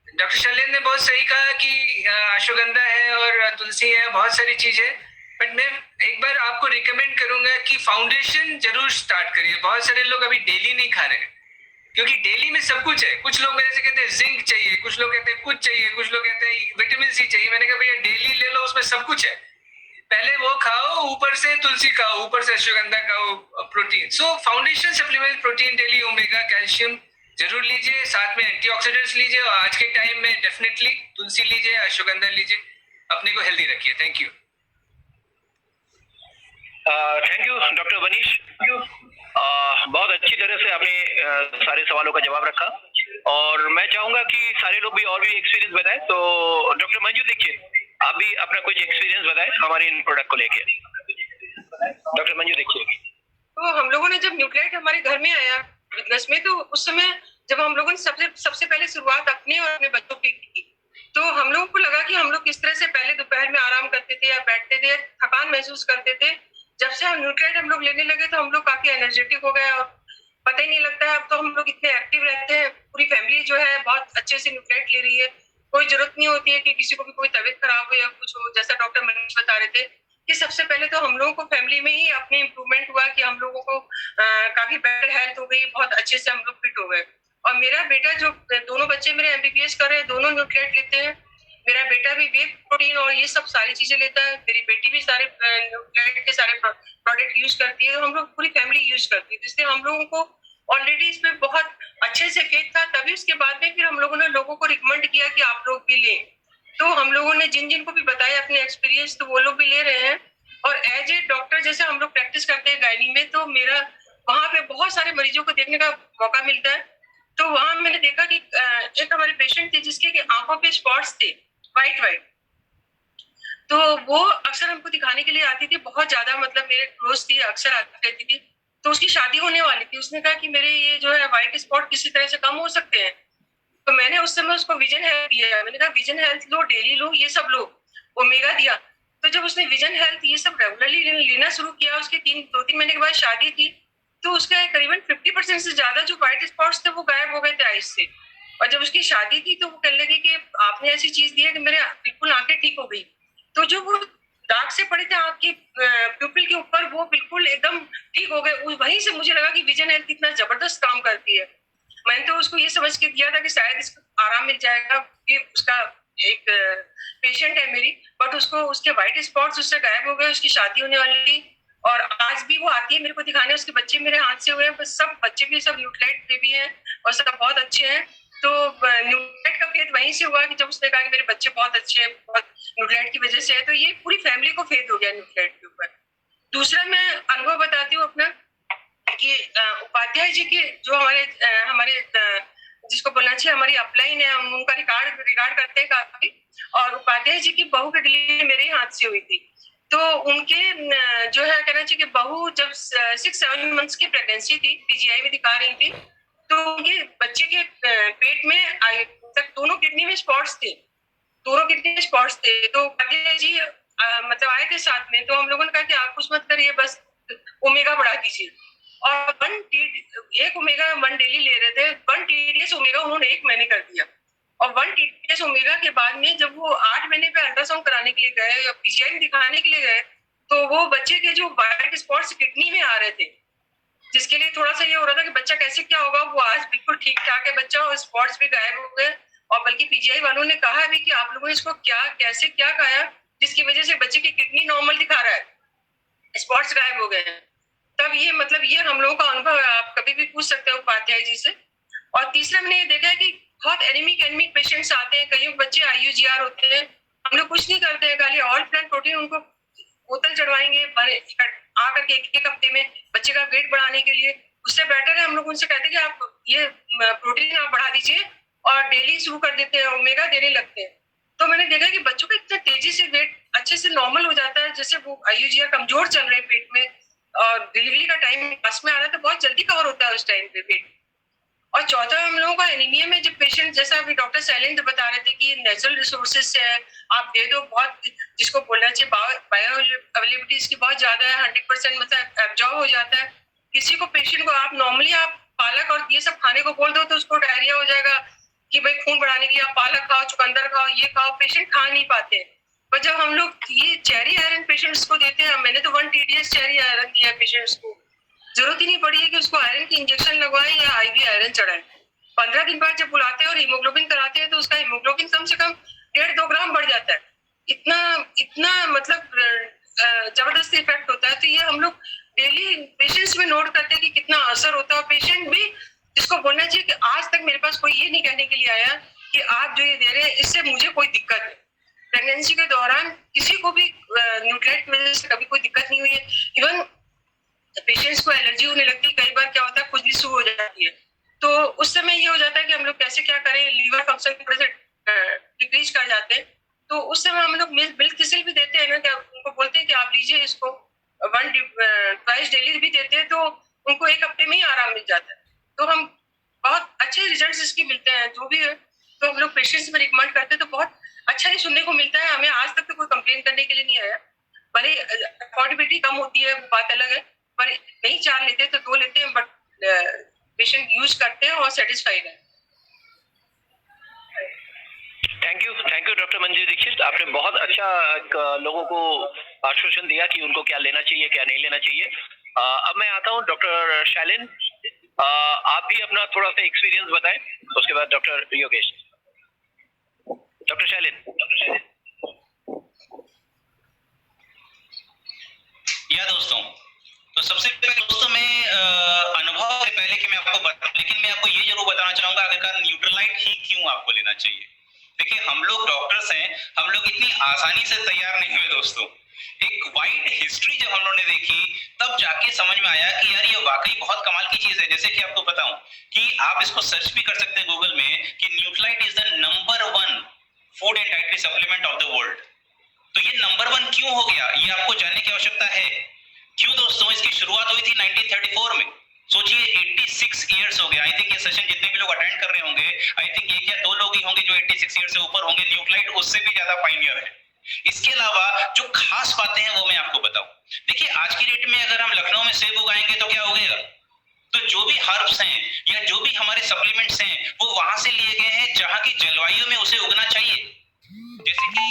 S2: डॉक्टर शैलेंद्र ने बहुत सही कहा कि अश्वगंधा है और तुलसी है, बहुत सारी चीज है, बट मैं एक बार आपको रिकमेंड करूंगा कि फाउंडेशन जरूर स्टार्ट करिए। बहुत सारे लोग अभी डेली नहीं खा रहे हैं, क्योंकि डेली में सब कुछ है। कुछ लोग मेरे से कहते हैं जिंक चाहिए, कुछ लोग कहते हैं कुछ चाहिए, कुछ लोग कहते हैं विटामिन सी चाहिए। मैंने कहा भैया डेली ले लो, उसमें सब कुछ है, पहले वो खाओ, ऊपर से तुलसी खाओ, ऊपर से अश्वगंधा खाओ, protein. So foundation supplement, protein daily, omega, calcium जरूर लीजिए, साथ में एंटीऑक्सीडेंट्स लीजिए, और आज के टाइम में डेफिनेटली तुलसी लीजिए, अश्वगंधा लीजिए। अपने को हेल्दी रखिए। Thank you.
S6: Thank you doctor Vaneesh. बहुत अच्छी तरह से आपने सारे सवालों का जवाब रखा, और मैं चाहूंगा कि सारे लोग भी और भी एक्सपीरियंस बताएं। तो डॉक्टर मंजू दीक्षित, आप भी अपना कुछ एक्सपीरियंस बताएं हमारे इन प्रोडक्ट को लेके। डॉक्टर मंजू दीक्षित।
S5: तो हम लोगों ने जब न्यूक्लियाइट हमारे घर में आया बिजनेस में, तो उस समय जब हम लोगों ने सबसे पहले शुरुआत अपने और अपने बच्चों की की, तो हम लोगों को लगा कि हम लोग किस तरह से पहले दोपहर में आराम करते थे या बैठते थे, थकान महसूस करते थे। जब से हम न्यूट्रिएंट हम लोग लेने लगे तो हम लोग काफी एनर्जेटिक हो गए, और पता ही नहीं लगता है। अब तो हम लोग इतने एक्टिव रहते हैं, पूरी फैमिली जो है बहुत अच्छे से न्यूट्रिएंट ले रही है। कोई जरूरत नहीं होती है कि किसी को भी कोई तबीयत खराब हो या कुछ हो। जैसा डॉक्टर मनीष बता रहे थे कि सबसे पहले तो हम लोगों को फैमिली में ही अपने इम्प्रूवमेंट हुआ कि हम लोगों को काफी बेटर हेल्थ हो गई, बहुत अच्छे से हम लोग फिट हो गए। और मेरा बेटा, जो दोनों बच्चे मेरे MBBS कर रहे हैं, दोनों न्यूट्रिएंट लेते हैं। मेरा बेटा भी वे प्रोटीन और ये सब सारी चीजें लेता है, मेरी बेटी भी सारे न्यूट्रिएंट के सारे प्रोडक्ट यूज करती है, हम लोग पूरी फैमिली यूज करती है। जिससे हम लोगों को ऑलरेडी इसमें बहुत अच्छे से फेथ था। तभी उसके बाद में फिर हम लोगों ने लोगों को रिकमेंड किया कि आप लोग भी लें। तो हम लोगों ने जिन को भी बताया अपने एक्सपीरियंस, तो वो लोग भी ले रहे हैं। और एज ए डॉक्टर जैसे हम लोग प्रैक्टिस करते हैं गायनी में, तो मेरा वहाँ पे बहुत सारे मरीजों को देखने का मौका मिलता है। तो वहाँ मैंने देखा कि एक हमारे पेशेंट थे जिसके आंखों पे स्पॉट्स थे, वाइट, तो वो अक्सर हमको दिखाने के लिए आती थी, बहुत ज्यादा, मतलब मेरे क्लोज थी, अक्सर आती रहती थी। तो उसकी शादी होने वाली थी, उसने कहा कि मेरे ये जो है व्हाइट स्पॉट किसी तरह से कम हो सकते हैं। तो मैंने उस समय उसको विजन हेल्थ दिया। मैंने कहा विजन हेल्थ लो, डेली लो, ये सब लो, ओमेगा दिया। तो जब उसने विजन हेल्थ ये सब रेगुलरली लेना शुरू किया, उसके 2-3 महीने के बाद शादी थी, तो उसका करीबन 50% से ज्यादा जो व्हाइट स्पॉट्स थे वो गायब हो गए थे आइज से। और जब उसकी शादी थी तो वो कहने लगी कि आपने ऐसी चीज दी है कि मेरे बिल्कुल आंखें ठीक हो गई। तो जो वो दाग से पड़े थे आंख की प्यूपिल के ऊपर, वो बिल्कुल एकदम ठीक हो गए। वहीं से मुझे लगा कि विजन हेल्थ कितना जबरदस्त काम करती है। मैंने तो उसको ये समझ के दिया था कि शायद इसको आराम मिल जाएगा, कि उसका एक पेशेंट है मेरी, बट उसको उसके व्हाइट स्पॉट्स उससे गायब हो गए, उसकी शादी होने वाली थी। और आज भी वो आती है मेरे को दिखाने, उसके बच्चे मेरे हाथ से हुए हैं, बस सब बच्चे भी सब न्यूट्रिएंट बेबी हैं और सब बहुत अच्छे हैं। तो न्यूट्रिएंट का फेथ वहीं से हुआ कि जब उसने कहा कि मेरे बच्चे बहुत अच्छे हैं, बहुत न्यूट्रिएंट की वजह से है। तो ये पूरी फैमिली को फेथ हो गया न्यूट्रिएंट के ऊपर। दूसरा मैं अनुभव बताती हूँ अपना, कि उपाध्याय जी के जो हमारे जिसको बोलना चाहिए हमारी अपलाइन है, हम उनका रिगार्ड करते हैं काफी। और उपाध्याय जी की बहू की डिलीवरी मेरे हाथ से हुई थी। तो उनके जो है कहना चाहिए कि बहू जब 6-7 मंथ्स की प्रेगनेंसी थी, PGI में दिखा रही थी, तो तो उनके बच्चे के पेट में तक दोनों किडनी में स्पॉट्स थे, तो आदित्य जी मतलब आए थे साथ में, तो हम लोगों ने कहा कि आप कुछ मत करिए, बस ओमेगा बढ़ा दीजिए। और 1 ओमेगा 1 डेली ले रहे थे, 1 TDS ओमेगा उन्होंने 1 महीने कर दिया। और 1 TDS ओमेगा के बाद में जब वो 8 महीने पे अल्ट्रासाउंड कराने के लिए गए या PGI दिखाने के लिए गए, तो वो बच्चे के जो वाइट स्पॉट्स किडनी में आ रहे थे, जिसके लिए थोड़ा सा ये हो रहा था कि बच्चा कैसे क्या होगा, वो आज बिल्कुल ठीक ठाक है बच्चा, और स्पॉट्स भी गायब हो गए। और बल्कि PGI वालों ने कहा भी कि आप लोगों ने इसको कैसे क्या खाया जिसकी वजह से बच्चे की किडनी नॉर्मल दिखा रहा है, स्पॉट्स गायब हो गए हैं। तब ये मतलब ये हम लोगों का अनुभव है, आप कभी भी पूछ सकते हो उपाध्याय जी से। और तीसरा मैंने ये देखा है कि बहुत एनीमिक पेशेंट्स आते हैं, कई बच्चे IUGR होते हैं, हम लोग कुछ नहीं करते हैं, खाली ऑल प्लांट प्रोटीन उनको बोतल चढ़वाएंगे आकर के 1 हफ्ते में बच्चे का वेट बढ़ाने के लिए। उससे बेटर है हम लोग उनसे कहते हैं कि आप ये प्रोटीन आप बढ़ा दीजिए, और डेली शुरू कर देते हैं, ओमेगा देने लगते हैं। तो मैंने देखा कि बच्चों का इतना तेजी से वेट अच्छे से नॉर्मल हो जाता है, जैसे वो IUGR कमजोर चल रहे हैं पेट में, और डिलीवरी का टाइम पास में आ रहा है, तो बहुत जल्दी कवर होता है उस टाइम पे वेट। और चौथा हम लोगों का एनीमिया में जब पेशेंट, जैसा अभी डॉक्टर शैलेंद्र बता रहे थे कि नेचुरल रिसोर्सेज से है, आप दे दो, बहुत जिसको बोलना चाहिए बायो अवेलेबिलिटी इसकी बहुत ज्यादा है, 100% मतलब एब्जॉर्ब हो जाता है। किसी को पेशेंट को आप नॉर्मली आप पालक और ये सब खाने को बोल दो तो उसको डायरिया हो जाएगा कि भाई खून बढ़ाने के लिए आप पालक खाओ, चुकंदर खाओ, ये खाओ, पेशेंट खा नहीं पाते। पर जब हम लोग ये चेरी आयरन पेशेंट्स को देते हैं, मैंने तो 1 TDS चेरी आयरन दिया है पेशेंट्स को, जरूरत ही नहीं पड़ी है कि उसको आयरन की इंजेक्शन लगवाएं या IV आयरन चढ़ाएं। 15 दिन बाद जब बुलाते हैं और हीमोग्लोबिन कराते हैं तो उसका हीमोग्लोबिन कम से कम 1.5-2 ग्राम बढ़ जाता है। इतना मतलब जबरदस्त इफेक्ट होता है। तो ये हम लोग डेली पेशेंट्स में नोट करते हैं कि कितना असर होता है। पेशेंट भी, जिसको बोलना चाहिए कि आज तक मेरे पास कोई ये नहीं कहने के लिए आया कि आप जो ये दे रहे हैं इससे मुझे कोई दिक्कत है। प्रेगनेंसी के दौरान किसी को भी न्यूट्रिएंट की वजह से कभी कोई दिक्कत नहीं हुई है। इवन पेशेंट्स को एलर्जी होने लगती है, कई बार क्या होता है खुजली शुरू हो जाती है, तो उस समय ये हो जाता है कि हम लोग कैसे क्या करें, लीवर फंक्शन थोड़े से डिक्रीज कर जाते हैं। तो उस समय हम लोग मिल्क थिसिल भी देते हैं ना, क्या उनको बोलते हैं कि आप लीजिए इसको, 1 डेली भी देते हैं, तो उनको 1 हफ्ते में ही आराम मिल जाता है। तो हम बहुत अच्छे रिजल्ट इसके मिलते हैं जो भी है, तो हम लोग पेशेंट्स में रिकमेंड करते हैं तो बहुत अच्छा ही सुनने को मिलता है। हमें आज तक तो कोई कंप्लेन करने के लिए नहीं आया। भले अफोर्डेबिलिटी कम होती है वो बात अलग है, पर नहीं 4 लेते तो 2 लेते हैं, बट पेशेंट यूज करते हैं और सेटिस्फाइड है।
S6: Thank you doctor Manju Dikshit, आपने बहुत अच्छा लोगों को आश्वासन दिया कि उनको क्या लेना चाहिए क्या नहीं लेना चाहिए। अब मैं आता हूँ डॉक्टर शैलेन, आप भी अपना थोड़ा सा एक्सपीरियंस बताएं, उसके बाद डॉक्टर योगेश। डॉक्टर शैलेन।
S4: या दोस्तों, तो सबसे पहले दोस्तों मैं अनुभव से पहले कि मैं आपको बता, लेकिन मैं आपको ये जरूर बताना चाहूंगा आखिरकार न्यूट्रलाइट ही क्यों आपको लेना चाहिए। देखिए, हम लोग डॉक्टर्स हैं, हम लोग इतनी आसानी से तैयार नहीं हुए दोस्तों। एक वाइड हिस्ट्री जब हम लोगों ने देखी तब जाके समझ में आया कि यार ये वाकई बहुत कमाल की चीज है। जैसे कि आपको बताऊं कि आप इसको सर्च भी कर सकते हैं गूगल में कि Nutrilite is the number 1 food and dietary supplement of the world. तो ये नंबर 1 क्यों हो गया, ये आपको जानने की आवश्यकता है। क्यों दोस्तों? इसकी शुरुआत हुई थी 1934 में। सोचिए 86 इयर्स हो गया। आई थिंक ये सेशन जितने भी लोग अटेंड कर रहे होंगे, आई थिंक 1 या 2 लोग ही होंगे जो 86 ईयर से ऊपर होंगे। न्यूट्रलाइट उससे भी ज्यादा पायनियर है। इसके अलावा जो खास बातें हैं वो मैं आपको बताऊं। देखिए, आज की डेट में अगर हम लखनऊ में सेब उगाएंगे तो क्या उगेगा? तो जो भी हर्ब्स हैं या जो भी हमारे सप्लीमेंट्स हैं वो वहां से लिए गए हैं जहां की जलवायु में उसे उगना चाहिए। जैसे कि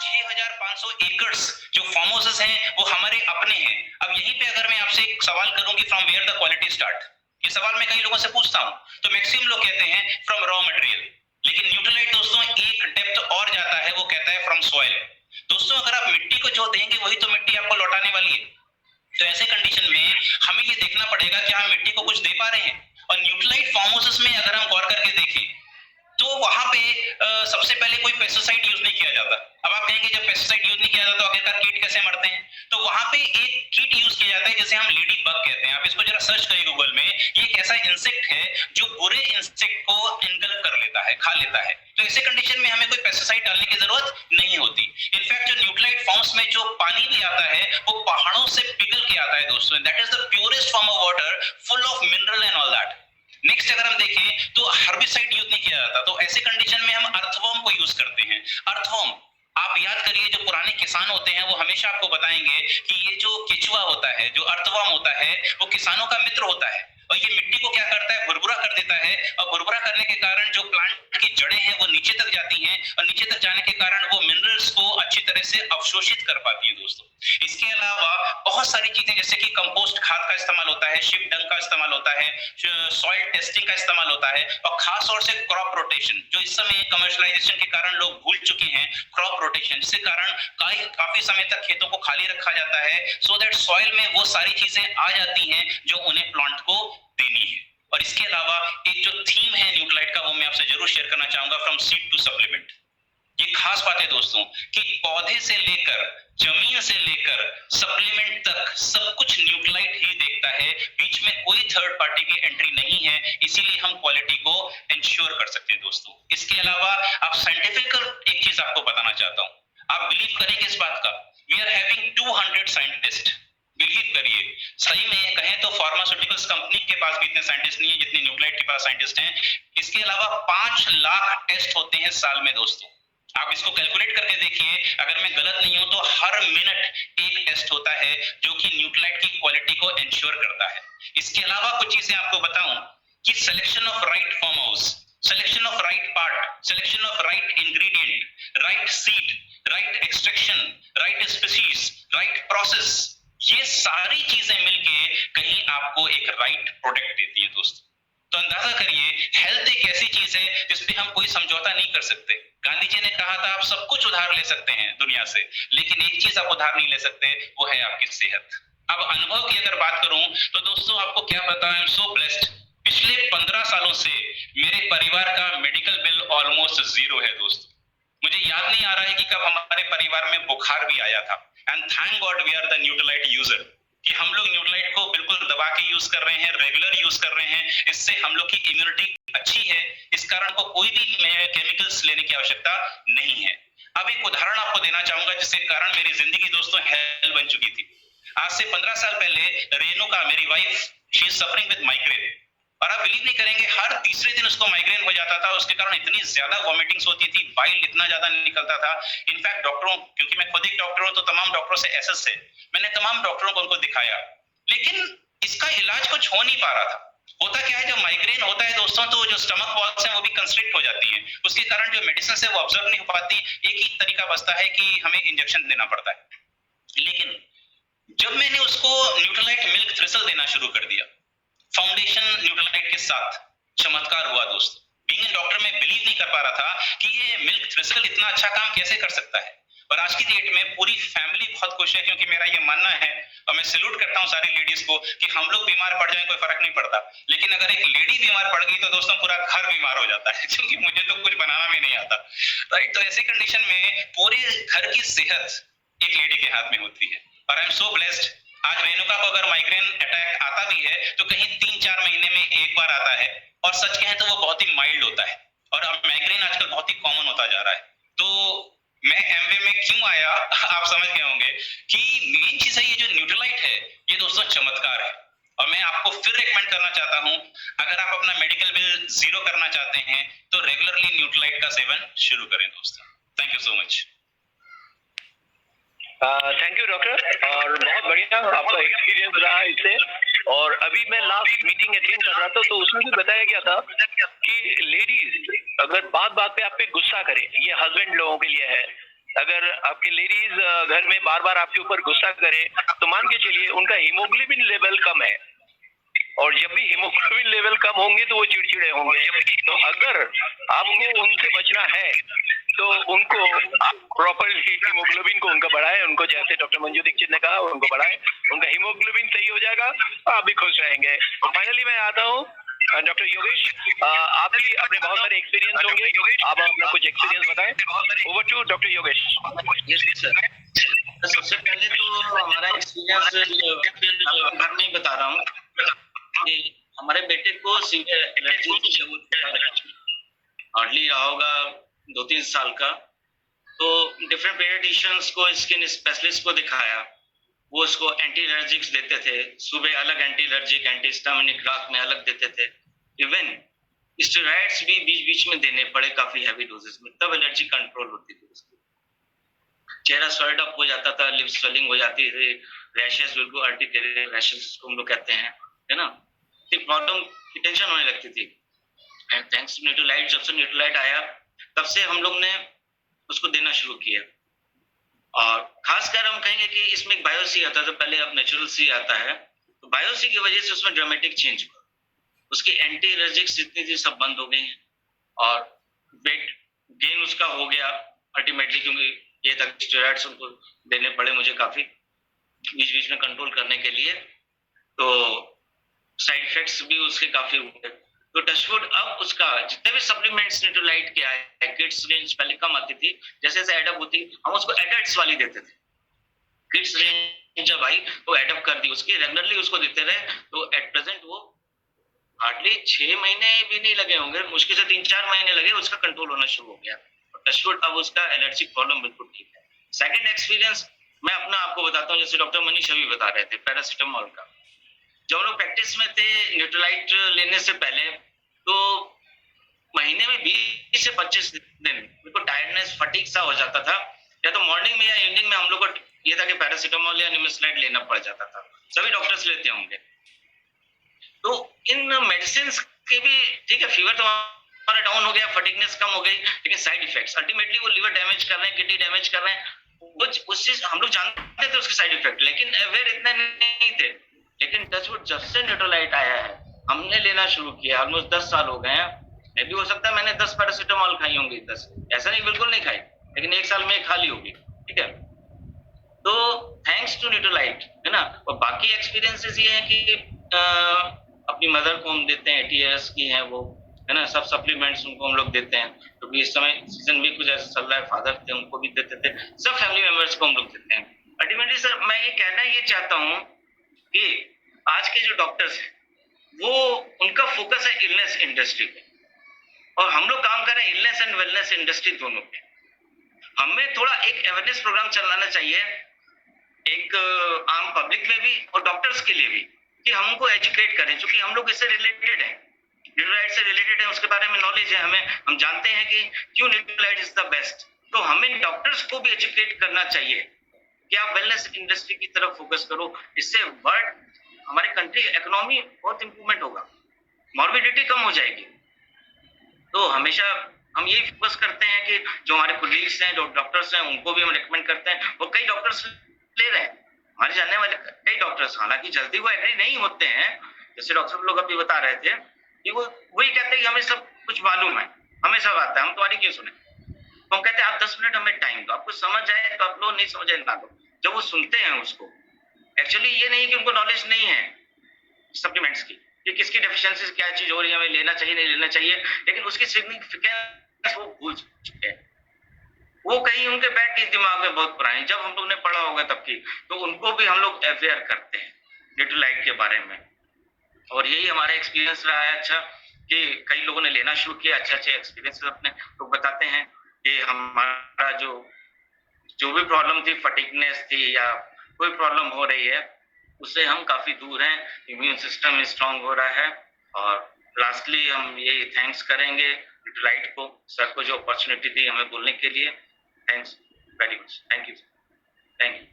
S4: 6500 एकर्स जो फार्म हाउसेस हैं वो हमारे अपने हैं। अब यहीं पे अगर मैं आपसे एक सवाल करूं कि from where the quality start, ये सवाल मैं कई लोगों से पूछता हूं तो मैक्सिमम लोग कहते हैं फ्रॉम रॉ मटेरियल। लेकिन न्यूट्रलाइट दोस्तों एक डेप्थ और जाता है, वो कहता है फ्रॉम सॉइल। दोस्तों, अगर आप मिट्टी को जो देंगे वही तो मिट्टी आपको लौटाने वाली है। तो ऐसे कंडीशन में हमें ये देखना पड़ेगा कि हम मिट्टी को कुछ दे पा रहे हैं। और न्यूट्रलाइट फार्म हाउसेस में अगर हम गौर करके देखें तो वहां पे सबसे पहले कोई पेस्टिसाइड यूज नहीं किया जाता। अब आप कहेंगे जब पेस्टिसाइड यूज नहीं किया जाता तो आखिरकार कीट कैसे मरते हैं? तो वहां पे एक कीट यूज किया जाता है जिसे हम लेडी बग कहते हैं। आप इसको जरा सर्च करिए गूगल में। ये एक ऐसा इंसेक्ट है जो बुरे इंसेक्ट को इनगल्फ कर लेता है, खा लेता है। तो ऐसे कंडीशन में हमें कोई पेस्टिसाइड डालने की जरूरत नहीं होती। इनफैक्ट जो न्यूट्रलाइट फॉर्म्स में जो पानी भी आता है वो पहाड़ों से पिघल के आता है दोस्तों। That is the purest form of water, full of mineral and all that. Next अगर हम देखें तो हर्बिसाइड यूज नहीं किया जाता, तो ऐसे कंडीशन में हम अर्थवॉर्म को यूज करते हैं। अर्थवॉर्म आप याद करिए, जो पुराने किसान होते हैं वो हमेशा आपको बताएंगे कि ये जो केचुआ होता है, जो अर्थवॉर्म होता है, वो किसानों का मित्र होता है और ये मिट्टी को क्या करता है, भुरभुरा कर देता है, और भुरभुरा करने के कारण जो प्लांट की जड़ें हैं वो नीचे तक जाती हैं और नीचे तक जाने के कारण वो मिनरल्स को अच्छी तरह से अवशोषित कर पाती हैं दोस्तों। इसके अलावा बहुत सारी चीजें जैसे कि कंपोस्ट खाद का इस्तेमाल होता है, शिप डंग का इस्तेमाल होता है, सॉइल टेस्टिंग का इस्तेमाल होता है, और खास तौर से क्रॉप रोटेशन, जो इस समय कमर्शियलाइजेशन के कारण लोग भूल चुके हैं, क्रॉप रोटेशन, जिसके कारण काफी समय तक खेतों को खाली रखा जाता है, सो दैट सॉइल में वो सारी चीजें आ जाती हैं जो उन्हें प्लांट को देनी है। और इसके अलावा एक जो थीम है न्यूट्रलाइट का, वो मैं आपसे जरूर शेयर करना चाहूंगा, फ्रॉम सीड टू सप्लीमेंट। ये खास बात है दोस्तों कि पौधे से लेकर जमीन से लेकर सप्लीमेंट तक सब कुछ न्यूट्रलाइट ही देखता है, बीच में कोई थर्ड पार्टी की एंट्री नहीं है, इसीलिए हम क्वालिटी को इंश्योर कर सकते हैं दोस्तों। इसके अलावा आप साइंटिफिक एक चीज आपको बताना चाहता हूं, आप बिलीव करेंगे इस बात का, we are having 200 scientist, believe करिए, सही में कहें तो फार्मास्यूटिकल्स कंपनी के पास भी इतने साइंटिस्ट नहीं है जितने न्यूक्लाइड के पास साइंटिस्ट हैं। इसके अलावा 5 लाख टेस्ट होते हैं साल में दोस्तों, आप इसको कैलकुलेट करके देखिए, अगर मैं गलत नहीं हूं तो हर मिनट एक टेस्ट होता है जो कि न्यूट्रलाइट की क्वालिटी को इंश्योर करता है। इसके अलावा कुछ चीजें आपको बताऊं कि selection of right farm house, selection of right part, selection of right ingredient, right seed, right extraction, right species, right process, ये सारी चीजें मिलके कहीं आपको एक राइट प्रोडक्ट देती है दोस्तों। तो अंदाजा करिए, हेल्थ एक ऐसी चीज है जिसपे हम कोई समझौता नहीं कर सकते। गांधी जी ने कहा था आप सब कुछ उधार ले सकते हैं दुनिया से, लेकिन एक चीज आप उधार नहीं ले सकते, वो है आपकी सेहत। अब अनुभव की अगर बात करूं तो दोस्तों आपको क्या पता, आई एम सो ब्लेस्ड, पिछले 15 सालों से मेरे परिवार का मेडिकल बिल ऑलमोस्ट 0 है दोस्तों। मुझे याद नहीं आ रहा है कि कब हमारे परिवार में बुखार भी आया था, and thank God we are the Nutrilite user, कि हम लोग न्यूट्रलाइट को बिल्कुल दबा के यूज कर रहे हैं, रेगुलर यूज कर रहे हैं, इससे हम लोग की इम्यूनिटी अच्छी है, इस कारण को कोई भी केमिकल्स लेने की आवश्यकता नहीं है। अब एक उदाहरण आपको देना चाहूंगा जिसके कारण मेरी जिंदगी दोस्तों हेल बन चुकी थी। आज से 15 साल पहले रेणुका मेरी wife, she is suffering with migraine, और आप बिलीव नहीं करेंगे हर तीसरे दिन उसको माइग्रेन हो जाता था, उसके कारण इतनी ज्यादा वॉमिटिंग्स होती थी, बाइल इतना ज्यादा निकलता था। इनफैक्ट डॉक्टरों, क्योंकि मैं खुद एक डॉक्टर हूं तो तमाम डॉक्टरों से एसएस है, मैंने तमाम डॉक्टरों को उनको दिखाया, लेकिन इसका इलाज कुछ हो नहीं पा रहा था। होता क्या है, जब माइग्रेन होता है दोस्तों तो जो स्टमक वॉल्स हैं वो भी कंस्ट्रिक्ट हो जाती हैं, उसके कारण जो मेडिसिन है वो ऑब्जर्व नहीं हो पाती, एक ही तरीका बचता है कि हमें इंजेक्शन देना पड़ता है। लेकिन जब मैंने उसको न्यूट्रलाइट मिल्क थ्रिसल देना शुरू कर दिया फाउंडेशन न्यूट्रलाइट के साथ, चमत्कार हुआ दोस्तों। बीइंग डॉक्टर मैं बिलीव नहीं कर पा रहा था कि ये मिल्क थ्रिसल इतना अच्छा काम कैसे कर सकता है, और आज की डेट में पूरी फैमिली बहुत खुश है, क्योंकि मेरा ये मानना है और मैं सैल्यूट करता हूं सारी लेडीज को कि हम लोग बीमार पड़ जाएं कोई फर्क नहीं पड़ता, लेकिन अगर एक लेडी बीमार पड़ गई तो दोस्तों पूरा घर बीमार हो जाता है, क्योंकि मुझे तो कुछ बनाना भी नहीं आता, राइट। तो ऐसी कंडीशन में पूरे घर की सेहत एक लेडी के हाथ में होती है, और आई एम सो ब्लेस्ड। आज रेणुका को अगर माइग्रेन अटैक आता भी है तो कहीं 3-4 महीने में एक बार आता है, और सच कहें तो वो बहुत ही माइल्ड होता है, और अब माइग्रेन आजकल बहुत ही कॉमन होता जा रहा है। तो मैं एमवे में क्यों आया आप समझ गए होंगे कि मेन चीज है ये जो न्यूट्रलाइट है, ये दोस्तों चमत्कार है। और मैं आपको फिर रेकमेंड करना चाहता हूं, अगर आप अपना मेडिकल बिल 0 करना चाहते हैं तो रेगुलरली न्यूट्रलाइट का सेवन शुरू करें दोस्तों। Thank you so much.
S6: Thank you doctor, और बहुत बढ़िया आपका एक्सपीरियंस रहा इससे। और अभी मैं लास्ट मीटिंग अटेंड कर रहा था तो उसमें भी बताया गया था कि लेडीज अगर बात बात पे आप पे गुस्सा करें, ये हस्बैंड लोगों के लिए है, अगर आपके लेडीज घर में बार बार आपके ऊपर गुस्सा करें तो मान के चलिए उनका हीमोग्लोबिन लेवल कम है, और जब भी हीमोग्लोबिन लेवल कम होंगे तो वो चिड़चिड़े होंगे। तो अगर आपको उनसे बचना है तो उनको प्रॉपरली हीमोग्लोबिन को उनका बढ़ाए, उनको जैसे डॉक्टर मंजू दीक्षित ने कहा उनको बढ़ाए, उनका हीमोग्लोबिन सही हो जाएगा, आप भी खुश रहेंगे। फाइनली मैं आता हूँ डॉक्टर योगेश, आप भी अपने बहुत सारे एक्सपीरियंस होंगे, आप अपना कुछ एक्सपीरियंस बताएं। Over to doctor Yogesh.
S3: सबसे पहले तो हमारा एक्सपीरियंस घर में ही बता रहा हूँ कि हमारे बेटे को सीवियर एलर्जी हार्डली रहा होगा 2-3 साल का, तो डिफरेंट पेडियाट्रिशियंस को, स्किन स्पेशलिस्ट को दिखाया, वो उसको एंटी एलर्जिक्स देते थे, सुबह अलग एंटी एलर्जिक, एंटी हिस्टामिनिक, रात में अलग देते थे। इवन स्टेरॉइड्स भी बीच बीच में देने पड़े काफी हैवी डोजेस में, तब एलर्जी कंट्रोल होती थी उसकी। चेहरा स्वेल्ड अप हो जाता था, लिप स्वेलिंग हो जाती थी, रैशेस, बिल्कुल आर्टिकुलेट रैशेस को हम लोग कहते हैं, है ना, तो प्रॉब्लम की टेंशन होने लगती थी। एंड थैंक्स टू न्यूट्रोलाइट, जब से न्यूट्रोलाइट आया तब से हम लोग ने उसको देना शुरू किया। और खासकर हम कहेंगे कि इसमें एक बायोसी आता था, पहले अब नेचुरल सी आता है, तो बायोसी की वजह से उसमें ड्रामेटिक चेंज हुआ। उसकी एंटी एलर्जिक्स जितनी थी सब बंद हो गई हैं, और वेट गेन उसका हो गया अल्टीमेटली, क्योंकि ये तक स्टेरॉइड्स उनको देने पड़े मुझे काफी बीच बीच में कंट्रोल करने के लिए, तो साइड इफेक्ट्स भी उसके काफी हुए। तो टचवुड अब उसका जितने भी सप्लीमेंट्स न्यूट्रोलाइट के आए, किड्स रेंज पहले कम आती थी, जैसे जैसे एडअप होती हम उसको एडल्ट्स वाली देते थे। किड्स रेंज जब आई तो एडअप कर दी उसकी, रेगुलरली उसको देते रहे, तो एट प्रेजेंट वो हार्डली 6 महीने भी नहीं लगे होंगे, मुश्किल से 3-4 महीने लगे, उसका कंट्रोल होना शुरू हो गया। टचवुड अब उसका एलर्जी प्रॉब्लम बिल्कुल ठीक है। सेकंड एक्सपीरियंस मैं अपना आपको बताता हूँ, जैसे डॉक्टर मनीष अभी बता रहे थे पैरासिटामोल का। जब हम लोग प्रैक्टिस में थे न्यूट्रोलाइट लेने से पहले, तो महीने में 20 से 25 दिन मेरे को टायर्डनेस, फटीग सा हो जाता था, या तो मॉर्निंग में या इवनिंग में हम लोग को ये था कि पैरासिटामोल या निमेसुलाइट लेना पड़ जाता था। सभी डॉक्टर्स लेते होंगे। तो इन मेडिसिन के भी ठीक है, फीवर तो हमारा डाउन हो गया, फटीगनेस कम हो गई, लेकिन साइड इफेक्ट्स अल्टीमेटली वो लिवर डैमेज कर रहे हैं, किडनी डैमेज कर रहे हैं, उस चीज हम लोग जानते थे उसके साइड इफेक्ट, लेकिन अवेयर इतना नहीं थे। लेकिन टचवुड जब से न्यूट्रोलाइट आया है हमने लेना शुरू किया, ऑलमोस्ट 10 साल हो गए हैं। मे भी हो सकता है मैंने 10 पैरासिटामोल खाई होंगी, 10, ऐसा नहीं बिल्कुल नहीं खाई, लेकिन 1 साल में खा ली होगी, ठीक है। तो थैंक्स टू न्यूट्रोलाइट, है ना। और बाकी एक्सपीरियंसेस ये है कि अपनी मदर को हम देते हैं, ATS की है वो, है ना, सब सप्लीमेंट्स उनको हम लोग देते हैं, क्योंकि इस समय सीजन भी कुछ ऐसा चल रहा है, फादर थे उनको भी देते थे, सब फैमिली मेंबर्स को हम लोग देते हैं। अल्टीमेटली सर मैं ये कहना ये चाहता हूँ कि आज के जो डॉक्टर्स हैं वो उनका फोकस है इलनेस इंडस्ट्री पे, और हम लोग काम कर रहे हैं इलनेस एंड वेलनेस इंडस्ट्री दोनों पे। हमें थोड़ा एक अवेयरनेस प्रोग्राम चलाना चाहिए, एक आम पब्लिक में भी और डॉक्टर्स के लिए भी, कि हम उनको एजुकेट करें, क्योंकि हम लोग इससे रिलेटेड हैं, न्यूट्रोलाइट से रिलेटेड है, उसके बारे में नॉलेज है हमें, हम जानते हैं कि क्यों न्यूट्रोलाइट इज द बेस्ट। तो हमें डॉक्टर्स को भी एजुकेट करना चाहिए कि आप वेलनेस इंडस्ट्री की तरफ फोकस करो, इससे वर्ल्ड हमारे कंट्री इकोनॉमी बहुत इंप्रूवमेंट होगा, मॉर्बिडिटी कम हो जाएगी। तो हमेशा हम यही फोकस करते हैं कि जो हमारे कोलीग्स हैं, जो डॉक्टर्स हैं, उनको भी हम रिकमेंड करते हैं, और कई डॉक्टर्स ले रहे हैं, हमारे जानने वाले कई डॉक्टर्स, हालांकि जल्दी वो एग्री नहीं होते हैं, जैसे डॉक्टर लोग अभी बता रहे थे कि वो वही कहते हैं कि हमें सब कुछ मालूम है, हमें सब आता है, हम तुम्हारी क्यों सुने। तो हम कहते हैं आप 10 मिनट हमें टाइम दो, आपको समझ आए तो आप लो, नहीं समझ आए ना लो। जब वो सुनते हैं उसको, एक्चुअली ये नहीं कि उनको नॉलेज नहीं है सप्लीमेंट्स की, कि किसकी डेफिशिएंसी क्या चीज हो रही है, हमें लेना चाहिए नहीं लेना चाहिए, लेकिन उसकी सिग्निफिकेंस वो भूल चुके हैं। वो कहीं उनके बैठ गई दिमाग में बहुत पुरानी, जब हम लोग ने पढ़ा होगा तब की, तो उनको भी हम लोग अवेयर करते हैं न्यूट्रोलाइट के बारे में। और यही हमारा एक्सपीरियंस रहा है अच्छा, कि कई लोगों ने लेना शुरू किया, अच्छे एक्सपीरियंस अपने लोग बताते हैं कि हमारा जो भी प्रॉब्लम थी, फटीगनेस थी या कोई प्रॉब्लम हो रही है, उससे हम काफी दूर हैं, इम्यून सिस्टम स्ट्रांग हो रहा है। और लास्टली हम यही थैंक्स करेंगे न्यूट्रोलाइट को, सर को जो अपॉर्चुनिटी दी हमें बोलने के लिए। Thanks very much, thank you, thank you.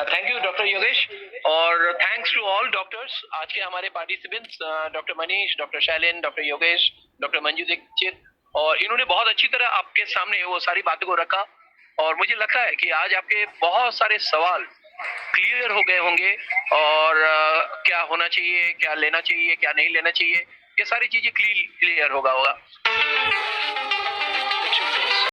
S6: Thank you doctor Yogesh, और थैंक्स टू ऑल डॉक्टर्स, आज के हमारे participants, doctor Manish, doctor Shailen, doctor Yogesh, doctor Manju Dikshit, और इन्होंने बहुत अच्छी तरह आपके सामने वो सारी बातों को रखा, और मुझे लगता है कि आज आपके बहुत सारे सवाल क्लियर हो गए होंगे, और क्या होना चाहिए, क्या लेना चाहिए, क्या नहीं लेना चाहिए, ये सारी चीजें क्लियर होगा।